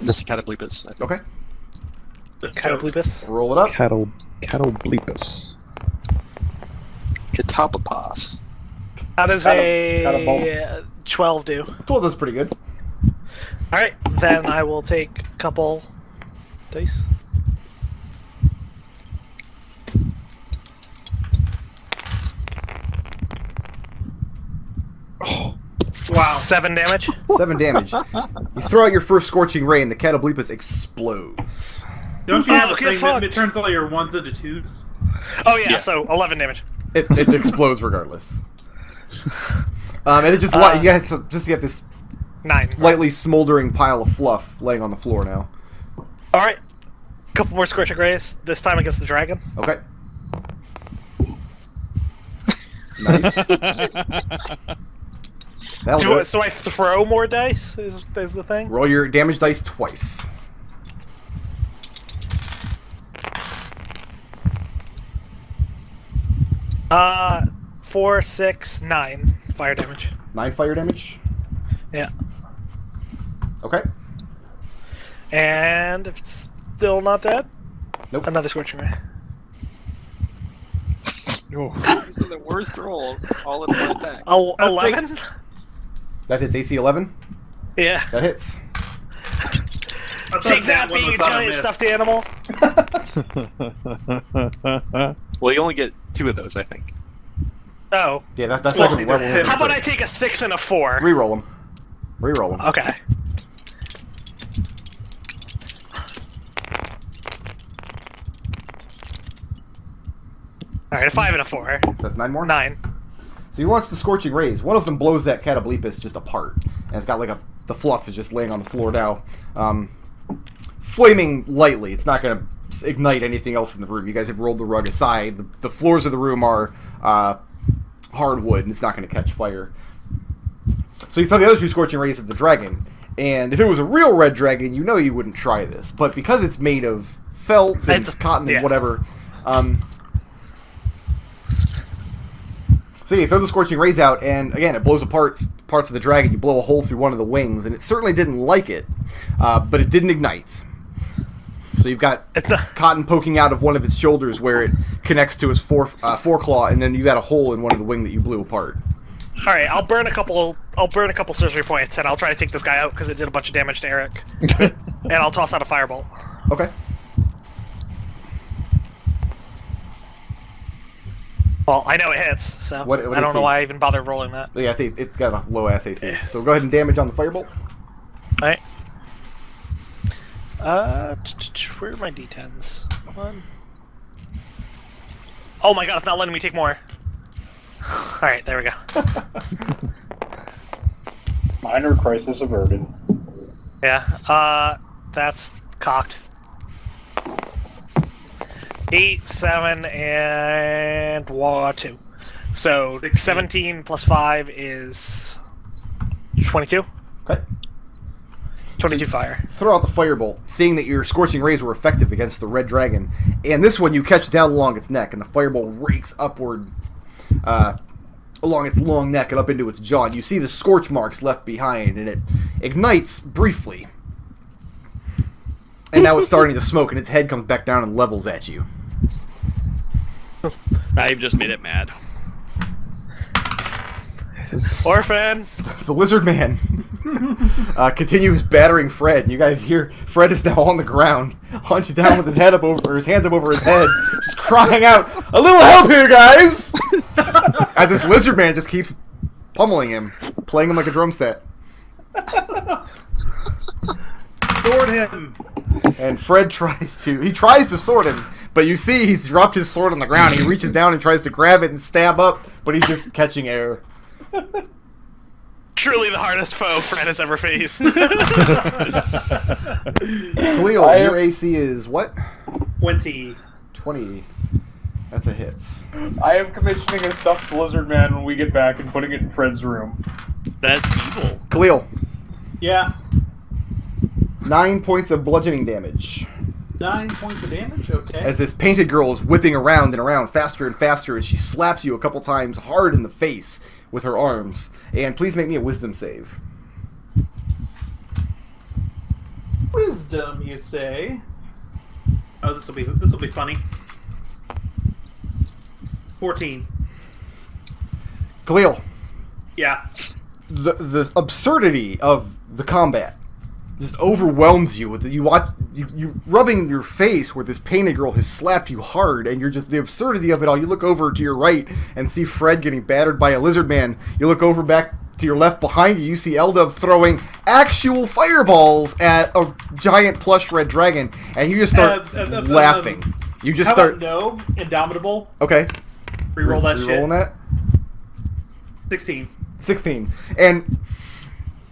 This is Cataplepus, I think. Okay. Cataplepus. Roll it up. Catoblepus. Cataplepus. How does a 12 do? 12 does pretty good. Alright, then I will take a couple dice. Wow. 7 damage. 7 damage. You throw out your first scorching ray and the Cataplepus explodes. Don't you have a get thing that fucked. it turns all your 1s into 2s? Oh yeah, so 11 damage. It explodes regardless. And it just you have this 9. lightly smoldering pile of fluff laying on the floor now. Alright. Couple more scorching rays, this time against the dragon. Okay. Nice. That'll do it. So I throw more dice, is the thing? Roll your damage dice twice. Uh, 4, 6, 9 fire damage. 9 fire damage. Yeah. Okay. And if it's still not dead, Nope. Another scorching ray. These are the worst rolls, all in one attack. Oh, 11? That hits AC 11. Yeah. That hits. Take that, being a giant stuffed animal. Well, you only get 2 of those, I think. Oh. Yeah, that's Well, like a level. how about I take a 6 and a 4? Reroll them. Reroll them. Okay. Alright, a 5 and a 4. So that's 9 more? 9. So you launch the Scorching Rays. One of them blows that Catoblepus just apart. And it's got like the fluff is just laying on the floor now. Flaming lightly. It's not going to ignite anything else in the room. You guys have rolled the rug aside. The floors of the room are hardwood, and it's not going to catch fire. So you throw the other 2 Scorching Rays at the dragon. And if it was a real red dragon, you know you wouldn't try this. But because it's made of felt and cotton and whatever... So you throw the Scorching Rays out, and again, it blows apart parts of the dragon. You blow a hole through one of the wings, and it certainly didn't like it, but it didn't ignite. So you've got cotton poking out of one of its shoulders where it connects to its foreclaw, and then you got a hole in one of the wing that you blew apart. All right, I'll burn a couple sorcery points, and I'll try to take this guy out because it did a bunch of damage to Arik, and I'll toss out a firebolt. Okay. Well, I know it hits, so what I don't know why I even bothered rolling that. Yeah, it's got a low ass AC. So go ahead and damage on the firebolt. Alright. Where are my d10s? One. Oh my god, it's not letting me take more. Alright, there we go. Minor crisis averted. Yeah, that's cocked. 8, 7, and 2. So 17 plus 5 is 22. Okay. 22 fire. Throw out the firebolt, seeing that your Scorching Rays were effective against the red dragon. And this one you catch down along its neck, and the firebolt rakes upward along its long neck and up into its jaw. And you see the scorch marks left behind, and it ignites briefly. And now it's starting to smoke, and its head comes back down and levels at you. I've just made it mad. Orphan! The lizard man continues battering Fred. You guys hear Fred is now on the ground, hunched down with his head up over, or his hands up over his head, just crying out, "A little help here, guys!" As this lizard man just keeps pummeling him, playing him like a drum set. Sword him! And Fred tries to sword him, but you see he's dropped his sword on the ground. He reaches down and tries to grab it and stab up, but he's just catching air. Truly the hardest foe Fred has ever faced. Khalil, your AC is what? 20. 20. That's a hit. I am commissioning a stuffed lizard man when we get back and putting it in Fred's room. That's evil. Khalil. Yeah. 9 points of bludgeoning damage. 9 points of damage? Okay. As this painted girl is whipping around and around faster and faster, and she slaps you a couple times hard in the face with her arms. And please make me a wisdom save. Wisdom, you say? Oh, this will be funny. 14. Khalil. Yeah. The absurdity of the combat just overwhelms you with you rubbing your face where this painted girl has slapped you hard, and you're just the absurdity of it all. You look over to your right and see Fred getting battered by a lizard man. You look over back to your left behind you, you see Eldove throwing actual fireballs at a giant plush red dragon, and you just start laughing. You just start. No, Indomitable. Okay. Reroll that shit. Rerolling that. 16. 16. And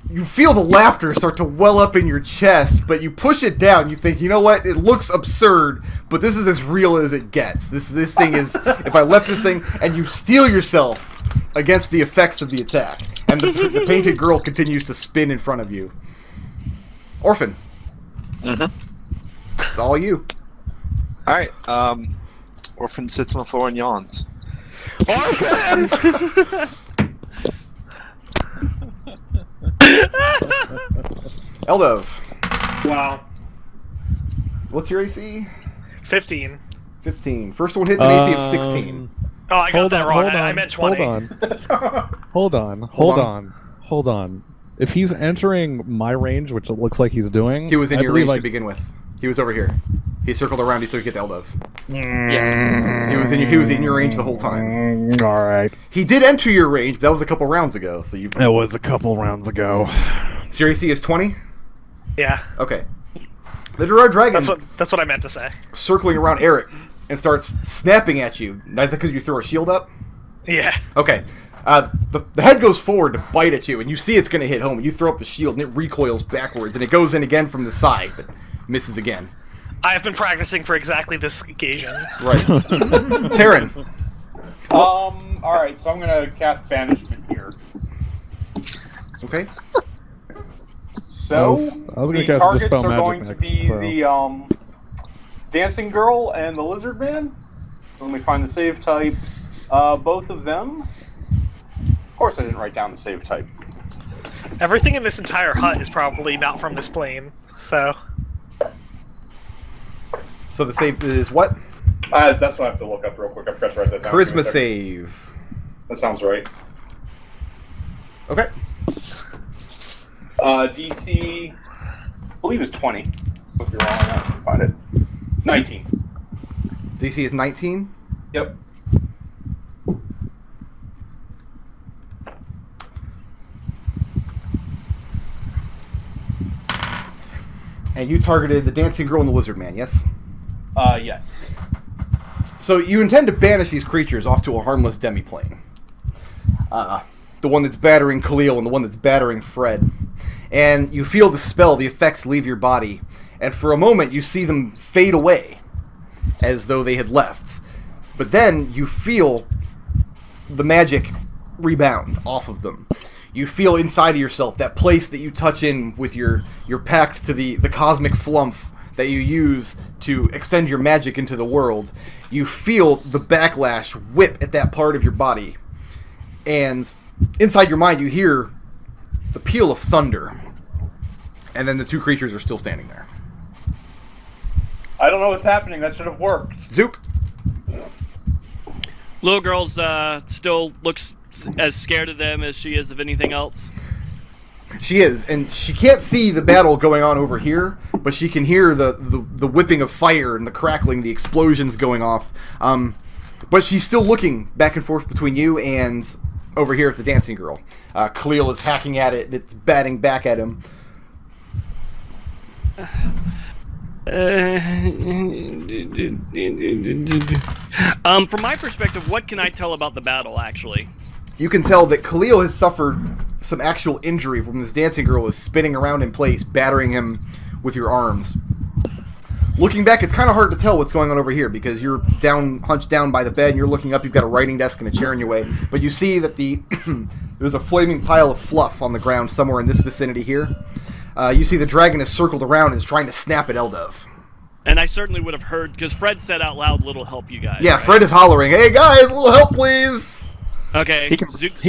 you feel the laughter start to well up in your chest, but you push it down. You think, you know what? It looks absurd, but this is as real as it gets. This thing is, if I left this thing, and you steel yourself against the effects of the attack, and the painted girl continues to spin in front of you. Orphan. It's all you. Alright, Orphan sits on the floor and yawns. Orphan! Eldove. Wow. What's your AC? 15. 15. First one hits an AC of 16. Oh, I got that wrong. I meant 20. Hold on. If he's entering my range, which it looks like he's doing... He was in your range to begin with. He was over here. He circled around you so he could get the Eldove. Yeah. He was in your range the whole time. Alright. He did enter your range, but that was a couple rounds ago, so you... That was a couple rounds ago. So your AC is 20? Yeah. Okay. The Gerard Dragon... That's what I meant to say. Circling around Arik and starts snapping at you. Is that because you throw a shield up? Yeah. Okay. The head goes forward to bite at you, and you see it's going to hit home. You throw up the shield, and it recoils backwards, and it goes in again from the side, but misses again. I have been practicing for exactly this occasion. Right. Tarin. Alright, so I'm gonna cast Banishment here. Okay. So, I was gonna the cast targets Dispel are Magic going to next, be so. the Dancing Girl and the Lizard Man. Let me find the save type. Both of them. Of course I didn't write down the save type. Everything in this entire hut is probably not from this plane, so... So the save is what? That's what I have to look up real quick. I forgot to write that down. Charisma save. That sounds right. Okay. DC, I believe is 20. If you're wrong, I can find it. 19. DC is 19? Yep. And you targeted the Dancing Girl and the Lizard Man, yes? Yes. So you intend to banish these creatures off to a harmless demiplane. The one that's battering Khalil and the one that's battering Fred. And you feel the spell, the effects leave your body. And for a moment you see them fade away, as though they had left. But then you feel the magic rebound off of them. You feel inside of yourself, that place that you touch in with your pact to the cosmic Flumph that you use to extend your magic into the world. You feel the backlash whip at that part of your body. And inside your mind you hear the peal of thunder. And then the two creatures are still standing there. I don't know what's happening. That should have worked. Zook. Little girl's still looks as scared of them as she is of anything else. She is, and she can't see the battle going on over here, but she can hear the whipping of fire and the crackling, the explosions going off. But she's still looking back and forth between you and over here at the Dancing Girl. Khalil is hacking at it, it's batting back at him. From my perspective, what can I tell about the battle, actually? You can tell that Khalil has suffered some actual injury from this Dancing Girl is spinning around in place, battering him with your arms. Looking back, it's kind of hard to tell what's going on over here because you're hunched down by the bed, and you're looking up, you've got a writing desk and a chair in your way, but you see that there's a flaming pile of fluff on the ground somewhere in this vicinity here. You see the dragon is circled around and is trying to snap at Eldove. And I certainly would have heard, because Fred said out loud, "Little help, you guys." Yeah, right? Fred is hollering, "Hey guys, a little help, please!" Okay. He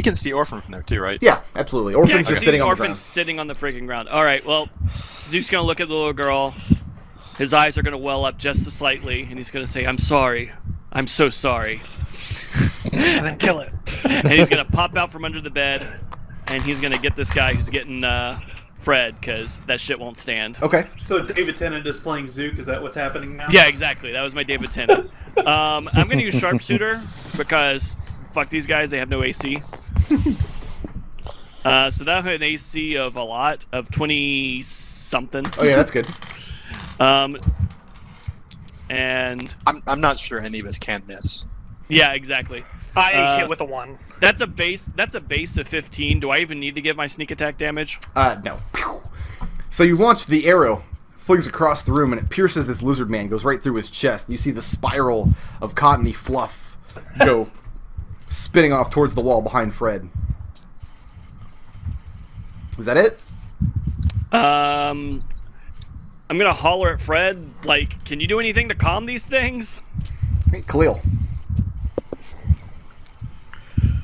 can see Orphan from there too, right? Yeah, absolutely. Orphan's just sitting on the ground. Orphan's sitting on the freaking ground. All right, well, Zook's going to look at the little girl. His eyes are going to well up just slightly, and he's going to say, "I'm sorry. I'm so sorry." And then kill it. And he's going to pop out from under the bed, and he's going to get this guy who's getting Fred, because that shit won't stand. Okay. So David Tennant is playing Zook. Is that what's happening now? Yeah, exactly. That was my David Tennant. I'm going to use Sharpshooter, because fuck these guys, they have no AC. So that had an AC of a lot, of 20-something. Oh yeah, that's good. And I'm not sure any of us can miss. yeah, exactly. I hit with a 1. That's a base of 15. Do I even need to give my sneak attack damage? No. So you launch the arrow, flings across the room, and it pierces this lizard man, goes right through his chest. You see the spiral of cottony fluff go spinning off towards the wall behind Fred. Is that it? I'm gonna holler at Fred, like, "Can you do anything to calm these things?" Hey, Khalil.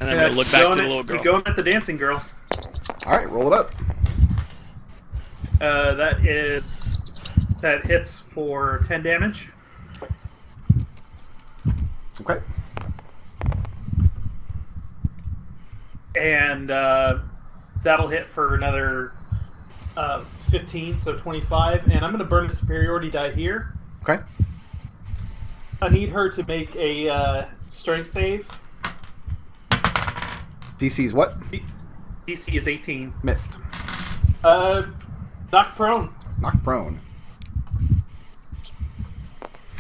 And I'm gonna look back to the little girl. Going at the Dancing Girl. Alright, roll it up. That hits for 10 damage. Okay. And that'll hit for another 15, so 25. And I'm going to burn a superiority die here. Okay. I need her to make a strength save. DC's what? DC is 18. Missed. Knocked prone. Knocked prone.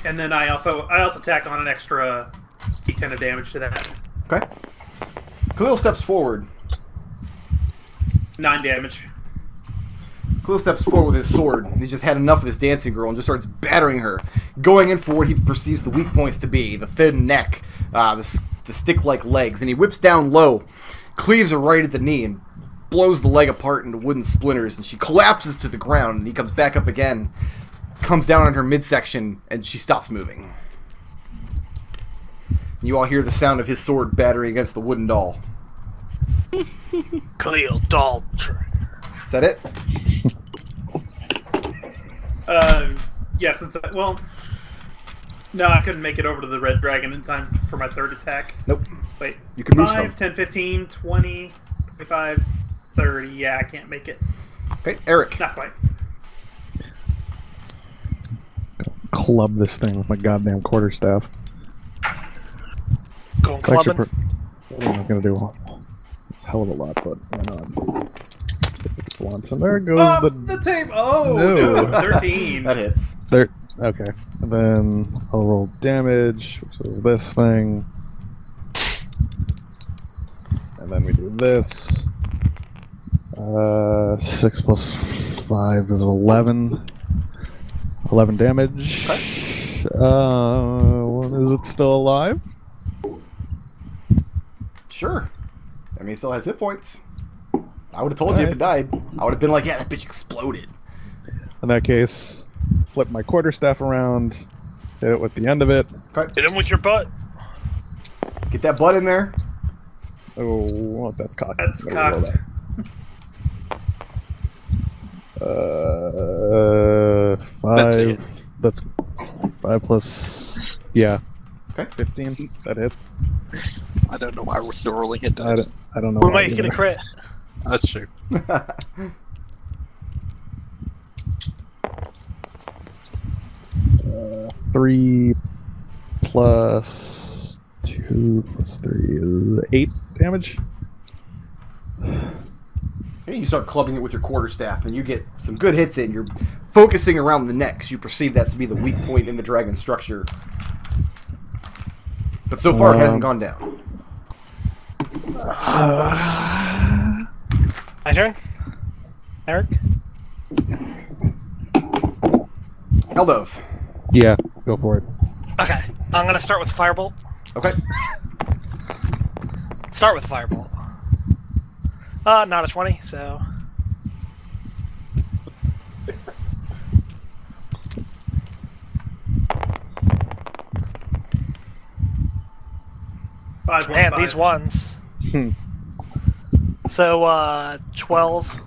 And then I also tack on an extra d10 of damage to that. Okay. Khalil steps forward. 9 damage. Khalil steps forward with his sword. He's just had enough of this dancing girl and just starts battering her, going in for what he perceives the weak points to be: the thin neck, the stick-like legs, and he whips down low, cleaves her right at the knee, and blows the leg apart into wooden splinters, and she collapses to the ground, and he comes back up again, comes down on her midsection, and she stops moving. And you all hear the sound of his sword battering against the wooden doll. Khalil, doll. Is that it? Yeah, since well, no, I couldn't make it over to the red dragon in time for my third attack. Nope. Wait, You can move 5, some. 10, 15, 20, 25, 30. Yeah, I can't make it. Okay, Arik. Not quite. Club this thing with my goddamn quarterstaff. Going It's actually clubbing. I'm not gonna do a hell of a lot, but why not? If it's blunt, and there goes Oh, the the tape! Oh, No. no, 13. That hits. there. Okay, and then I'll roll damage, which is this thing, and then we do this. 6 plus 5 is 11. 11 damage. Is it still alive? Sure. I mean, he still has hit points. I would have told you if it died. I would have been like, yeah, that bitch exploded. In that case, flip my quarterstaff around, hit it with the end of it. Okay. Hit him with your butt. Get that butt in there. Oh, that's cocked. That's Gotta roll cocked. that. 5. That's it. That's 5 plus. Yeah. Okay. 15. That hits. I don't know why we're still rolling hit dice. I don't know. We why might get a either. crit. That's true. 3 plus 2 plus 3 is 8 damage. And you start clubbing it with your quarterstaff, and you get some good hits in. You're focusing around the neck, 'cause you perceive that to be the weak point in the dragon structure. But so far, it hasn't gone down. My turn? Eric? Eldove. Yeah, go for it. Okay. I'm gonna start with Firebolt. Okay. Start with Firebolt. Not a 20, so... Man, these ones. So, 12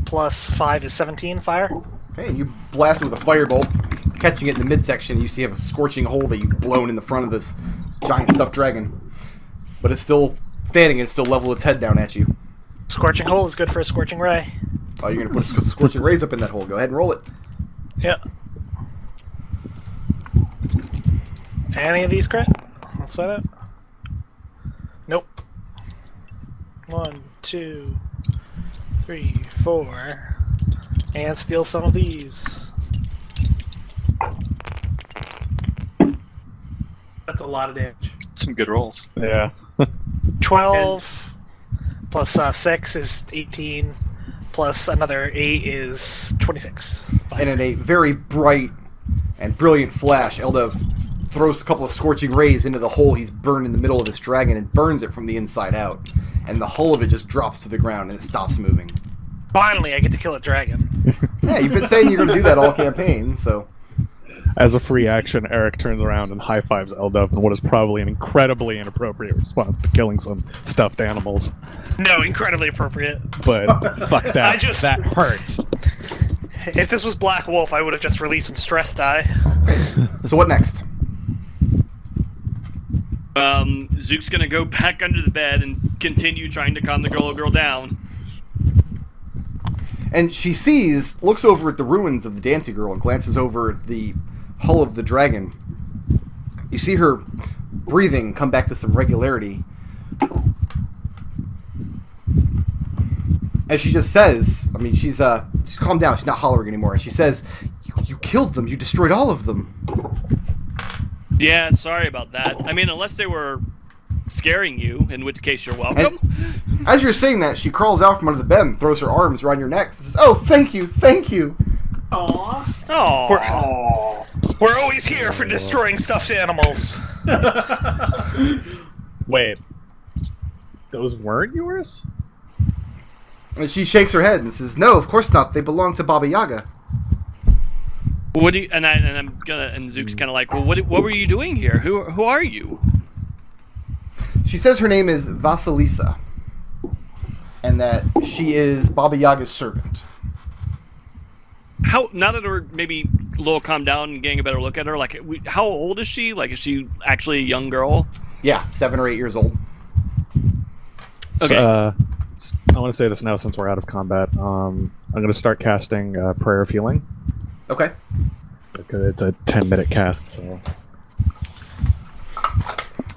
plus 5 is 17 fire. Okay, and you blast it with a firebolt, catching it in the midsection. You see you have a scorching hole that you've blown in the front of this giant stuffed dragon. But it's still standing and still level its head down at you. Scorching hole is good for a scorching ray. Oh, you're going to put a scorching rays up in that hole. Go ahead and roll it. Yeah. Any of these crit? Let's find out. Nope. 1, 2, 3, 4. And steal some of these. That's a lot of damage. Some good rolls. Yeah. 12 plus 6 is 18. Plus another 8 is 26. And in a very bright and brilliant flash, Eldove throws a couple of scorching rays into the hole he's burned in the middle of this dragon and burns it from the inside out. And the hull of it just drops to the ground and it stops moving. Finally, I get to kill a dragon. Yeah, you've been saying you're going to do that all campaign, so... As a free action, Arik turns around and high-fives Eldove in what is probably an incredibly inappropriate response to killing some stuffed animals. No, incredibly appropriate. But fuck that. I just- That hurts. If this was Black Wolf, I would have just released some stress die. So what next? Zook's gonna go back under the bed and continue trying to calm the girl down. And she looks over at the ruins of the dancing girl and glances over the hull of the dragon. You see her breathing come back to some regularity. And she just says, I mean, she's calmed down, she's not hollering anymore. And she says, you killed them, you destroyed all of them. Yeah, sorry about that. I mean, unless they were scaring you, in which case you're welcome. And as you're saying that, she crawls out from under the bed and throws her arms around your neck and says, oh, thank you, thank you. Aww. Aww. We're always here for destroying stuffed animals. Wait. Those weren't yours? And she shakes her head and says, no, of course not. They belong to Baba Yaga. What do you, and Zook's kind of like, well, what were you doing here? Who are you? She says her name is Vasilisa, and that she is Baba Yaga's servant. Now that we're maybe a little calmed down and getting a better look at her, like, how old is she? Like, is she actually a young girl? Yeah, 7 or 8 years old. Okay. So, I want to say this now since we're out of combat. I'm going to start casting Prayer of Healing. Okay. Because it's a 10-minute cast, so...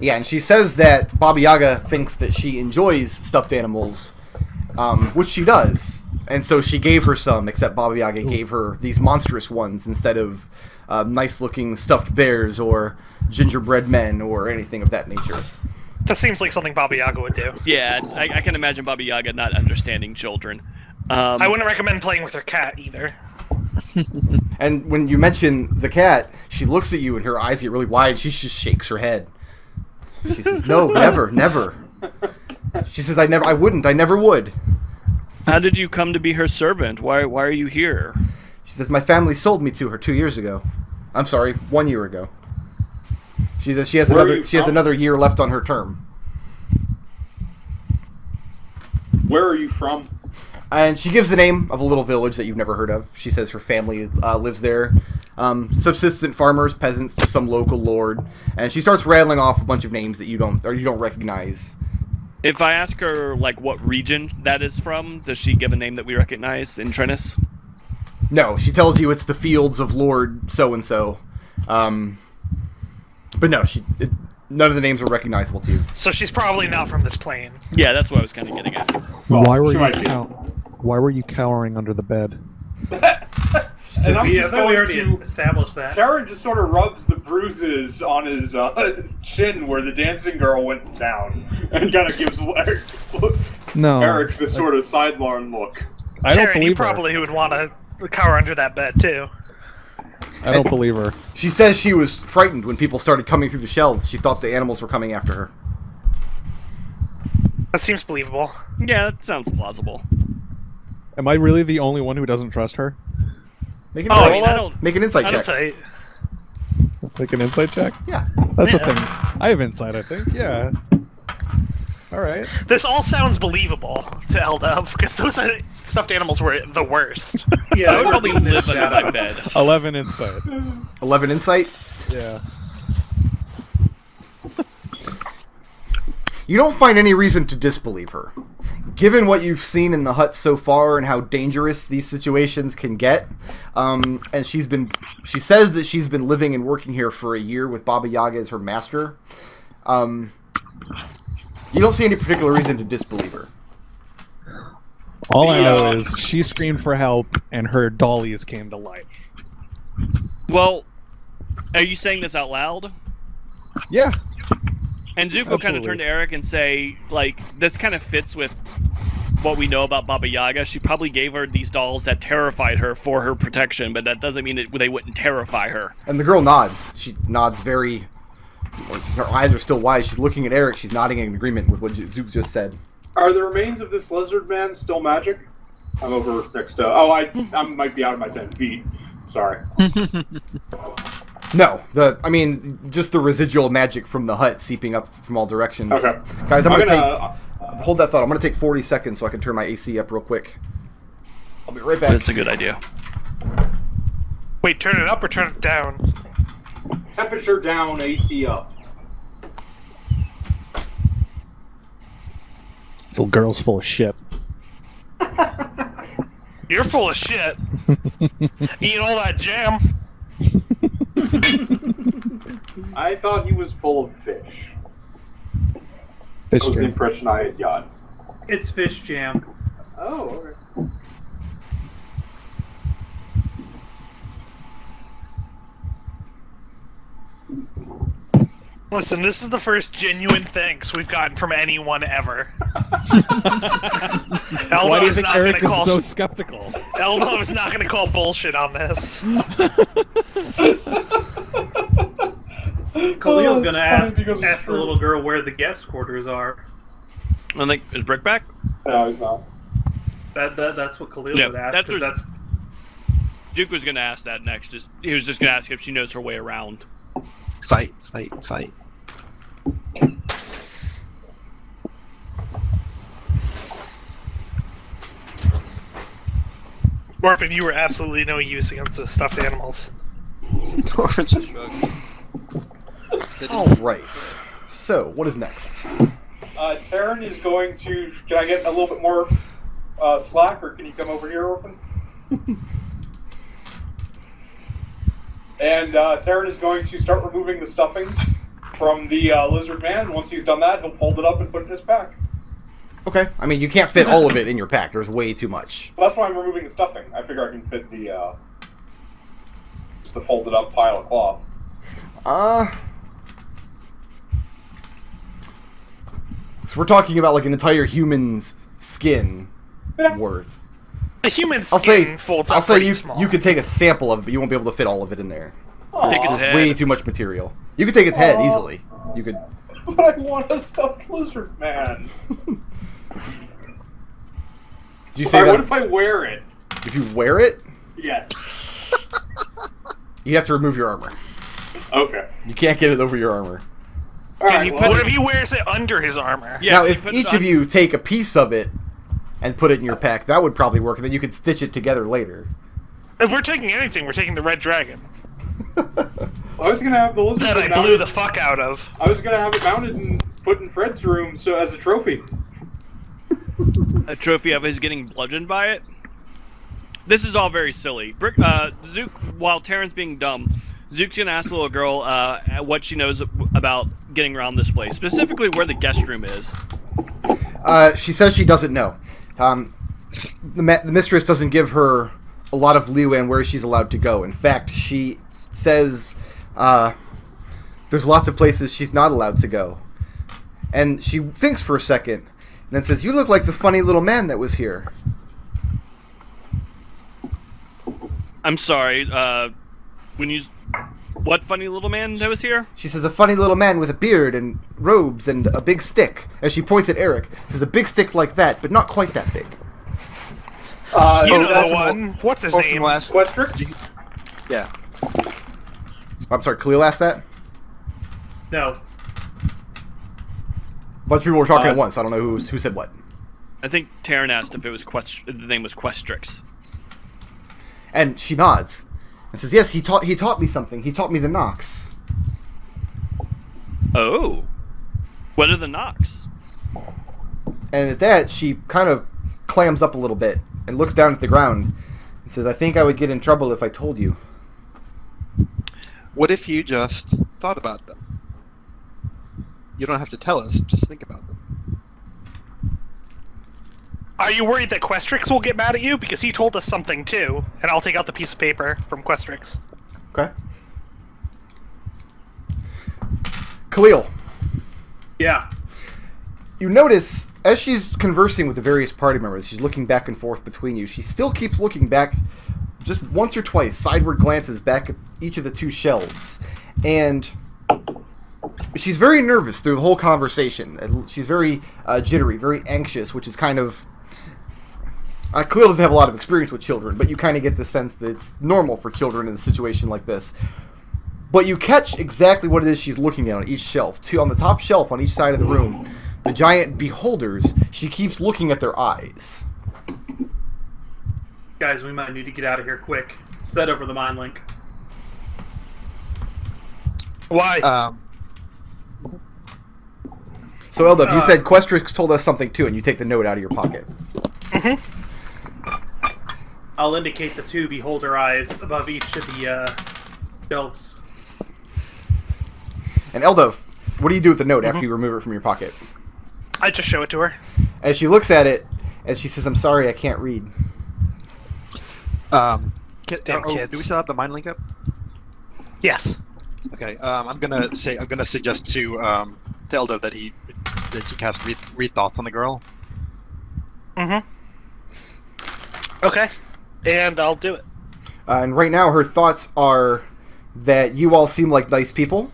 Yeah, and she says that Baba Yaga thinks that she enjoys stuffed animals, which she does. And so she gave her some, except Baba Yaga gave her these monstrous ones instead of nice-looking stuffed bears or gingerbread men or anything of that nature. That seems like something Baba Yaga would do. Yeah, I can imagine Baba Yaga not understanding children. I wouldn't recommend playing with her cat either. And when you mention the cat, she looks at you and her eyes get really wide. She just shakes her head. She says, no, never, never. She says, I never would. How did you come to be her servant? Why are you here? She says, my family sold me to her 2 years ago. I'm sorry, 1 year ago. She says she has another year left on her term. Where are you from? And she gives the name of a little village that you've never heard of. She says her family lives there. Subsistent farmers, peasants to some local lord. And she starts rattling off a bunch of names that you don't recognize. If I ask her, like, what region that is from, does she give a name that we recognize in Trennis? No, she tells you it's the fields of Lord so-and-so. But no, none of the names are recognizable to you. So she's probably not from this plane. Yeah, that's what I was kind of getting at. Why were you cowering under the bed? And I'm We just going already to... established that. Tarin just sort of rubs the bruises on his chin where the dancing girl went down and kind of gives Arik this sort of sideline look. I don't Tarin, believe you probably would want to cower under that bed, too. I don't believe her. She says she was frightened when people started coming through the shelves. She thought the animals were coming after her. That seems believable. Yeah, that sounds plausible. Am I really the only one who doesn't trust her? Make an insight check. Say, Make an insight check? Yeah. That's a thing. I have insight, I think. Yeah. Alright. this all sounds believable to Eldove, because those stuffed animals were the worst. Yeah, I would probably live under my bed. 11 insight. 11 insight? Yeah. You don't find any reason to disbelieve her. Given what you've seen in the hut so far and how dangerous these situations can get, and she says that she's been living and working here for a year with Baba Yaga as her master, you don't see any particular reason to disbelieve her. All I know is she screamed for help and her dollies came to life. Well, are you saying this out loud? Yeah. And Zook will kind of turn to Arik and say, like, this kind of fits with what we know about Baba Yaga. She probably gave her these dolls that terrified her for her protection, but that doesn't mean that they wouldn't terrify her. And the girl nods. She nods very... Her eyes are still wide. She's looking at Arik. She's nodding in agreement with what Zook just said. Are the remains of this lizard man still magic? I'm over next to... Oh, I might be out of my 10 feet. Sorry. No, just the residual magic from the hut seeping up from all directions. Okay. Guys, I'm gonna take... Hold that thought. I'm gonna take 40 seconds so I can turn my AC up real quick. I'll be right back. That's a good idea. Wait, turn it up or turn it down? Temperature down, AC up. This little girl's full of shit. You're full of shit. Eating all that jam. I thought he was full of fish. Fish That was the jam. impression I had got. It's fish jam. Oh, okay. Listen, this is the first genuine thanks we've gotten from anyone ever. Why do you Eldove's think not Eric gonna is call. so skeptical? Eldove's not gonna call bullshit on this. Khalil's gonna ask because it's the true. little girl where the guest quarters are. I think is Brick back? No, he's not. That's what Khalil Yeah, would ask. that's 'Cause what- Duke was gonna ask that next. He was just gonna ask if she knows her way around. Fight, fight, fight. Orphan, you were absolutely no use against those stuffed animals. Orphan just shrugs. That All is- right. So, what is next? Tarin is going to. Can I get a little bit more slack, or can you come over here, Orphan? And Tarin is going to start removing the stuffing from the lizard man. Once he's done that, he'll fold it up and put it in his pack. Okay. I mean, you can't fit all of it in your pack. There's way too much. Well, that's why I'm removing the stuffing. I figure I can fit the folded up pile of cloth. So we're talking about like an entire human's skin Yeah. worth. A human I'll skin say, folds I'll up say pretty you small. you could take a sample of it, but you won't be able to fit all of it in there. Take its There's head. way too much material. You could take its head easily. You could. But I want a stuffed lizard man. Do you say Alright, what that if I wear it? if you wear it, Yes. you have to remove your armor. Okay. You can't get it over your armor. Alright, he well, put What if he wears it under his armor? Yeah, Now, he if puts it each of on- you take a piece of it and put it in your pack, that would probably work, and then you could stitch it together later. If we're taking anything, we're taking the red dragon. I was gonna have the lizard That I man blew mounted. the fuck out of. I was gonna have it mounted and put in Fred's room so as a trophy. a trophy of his getting bludgeoned by it. This is all very silly. Zook, while Tarin's being dumb, Zook's gonna ask the little girl what she knows about getting around this place, specifically where the guest room is. She says she doesn't know. The mistress doesn't give her a lot of leeway on where she's allowed to go. In fact, she says there's lots of places she's not allowed to go. And she thinks for a second, and then says, "You look like the funny little man that was here." I'm sorry. What funny little man that was here? She says, "A funny little man with a beard and robes and a big stick." As she points at Arik, says, "A big stick like that, but not quite that big." You know that's the one. What's his Orphan name? last. Questrix? Yeah. I'm sorry, Khalil asked that? No. A bunch of people were talking at once. I don't know who said what. I think Tarin asked if it was the name was Questrix. And she nods and says, "Yes, he taught me something. He taught me the knocks." Oh. What are the knocks? And at that, she kind of clams up a little bit and looks down at the ground and says, "I think I would get in trouble if I told you." What if you just thought about them? You don't have to tell us, just think about them. Are you worried that Questrix will get mad at you? Because he told us something too, and I'll take out the piece of paper from Questrix. Okay. Khalil, Yeah. you notice as she's conversing with the various party members, she's looking back and forth between you. She still keeps looking back just once or twice, sideward glances back at each of the two shelves. And she's very nervous through the whole conversation. And she's very jittery, very anxious, which is kind of... Khalil doesn't have a lot of experience with children, but you kind of get the sense that it's normal for children in a situation like this. But you catch exactly what it is she's looking at on each shelf. On the top shelf on each side of the room, the giant beholders, she keeps looking at their eyes. Guys, we might need to get out of here quick. Set over the mine link. Why? So, Eldove, you said Questrix told us something too, and you take the note out of your pocket. Mm-hmm. I'll indicate the 2 beholder eyes above each of the shelves. And Eldove, what do you do with the note after you remove it from your pocket? I just show it to her. As she looks at it, and she says, "I'm sorry, I can't read." Damn do kids. we still have the mind link up? Yes. Okay. I'm gonna suggest to Eldove that he cast read thoughts on the girl. Mm-hmm. Okay. And I'll do it. And right now, her thoughts are that you all seem like nice people,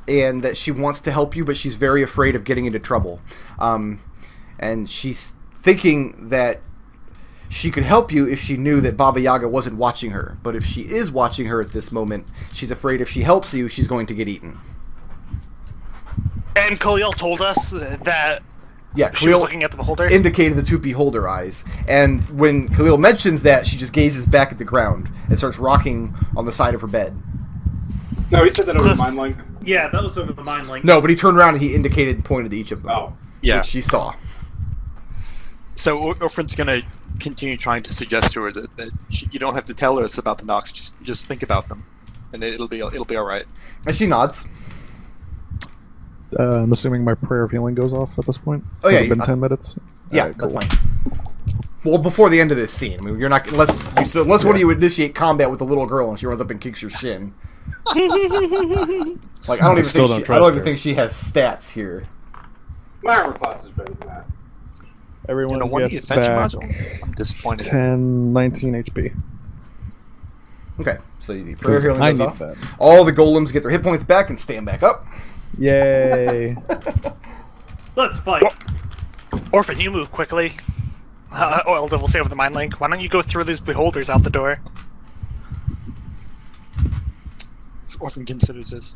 and that she wants to help you, but she's very afraid of getting into trouble. And she's thinking that she could help you if she knew that Baba Yaga wasn't watching her. But if she is watching her at this moment, she's afraid if she helps you, she's going to get eaten. And Khalil told us that Yeah, she was Khalil looking at the beholder. indicated the 2 beholder eyes. And when Khalil mentions that, she just gazes back at the ground and starts rocking on the side of her bed. No, he said that over the mind link. Yeah, that was over the mind link. No, but he turned around and he indicated and pointed to each of them. Oh. Yeah. Which she saw. So Orphan's gonna continue trying to suggest to her that you don't have to tell us about the knocks. Just think about them, and it'll be all right. And she nods. I'm assuming my prayer of healing goes off at this point. Oh, yeah, Has it been 10 minutes? Yeah, Alright, that's cool. fine. Well, before the end of this scene, I mean, you're not unless one of you initiate combat with the little girl and she runs up and kicks your shin. Like I don't even think she has stats here. My armor class is better than that. Everyone One of the gets adventure back module. I'm disappointed. 19 HP. Okay, so the prayer healing I goes need off. that. All the golems get their hit points back and stand back up. Yay. Let's fight. Orphan, you move quickly. Eldove will say over the mind link. Why don't you go through these beholders out the door? Orphan considers this.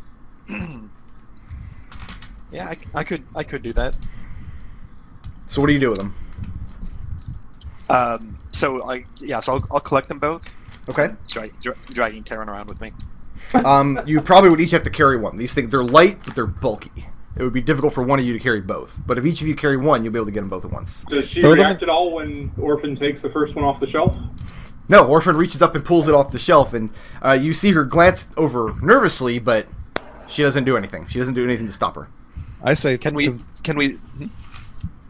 Yeah, I could do that. So what do you do with them? So I'll collect them both. Okay. Dragging Tarin around with me. You probably would each have to carry one. These things, they're light, but they're bulky. It would be difficult for one of you to carry both. But if each of you carry one, you'll be able to get them both at once. Does she So react at all when Orphan takes the first one off the shelf? No, Orphan reaches up and pulls it off the shelf, and you see her glance over nervously, but she doesn't do anything. She doesn't do anything to stop her. I say, Can we?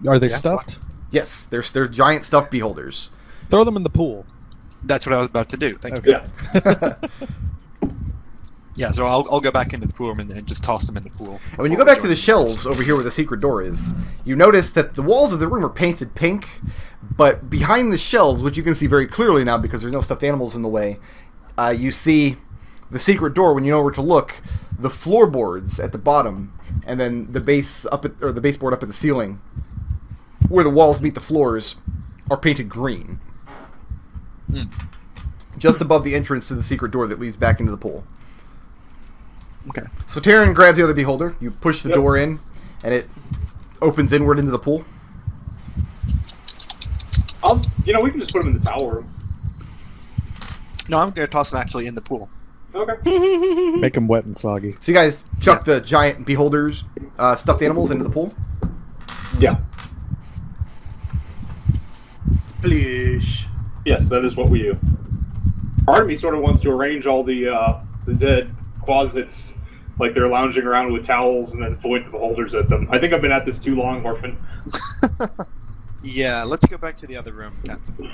Are they Yeah, stuffed? Yes, they're giant stuffed beholders. Throw them in the pool. That's what I was about to do. Thank you. Yeah. Yeah, so I'll go back into the pool room and just toss them in the pool. And when you go back to the shelves over here where the secret door is, you notice that the walls of the room are painted pink, but behind the shelves, which you can see very clearly now because there's no stuffed animals in the way, you see the secret door. When you know where to look, the floorboards at the bottom, and then the the baseboard up at the ceiling, where the walls meet the floors, are painted green. Just above the entrance to the secret door that leads back into the pool. Okay. So Tarin grabs the other beholder. You push the door in, and it opens inward into the pool. We can just put them in the towel room. No, I'm gonna toss them actually in the pool. Okay. Make them wet and soggy. So you guys chuck the giant beholders, stuffed animals, into the pool. Yeah. Sploosh. Yes, that is what we do. Part of me sort of wants to arrange all the dead closets like they're lounging around with towels and then point the beholders at them. I think I've been at this too long, Orphan. Yeah, let's go back to the other room, Captain.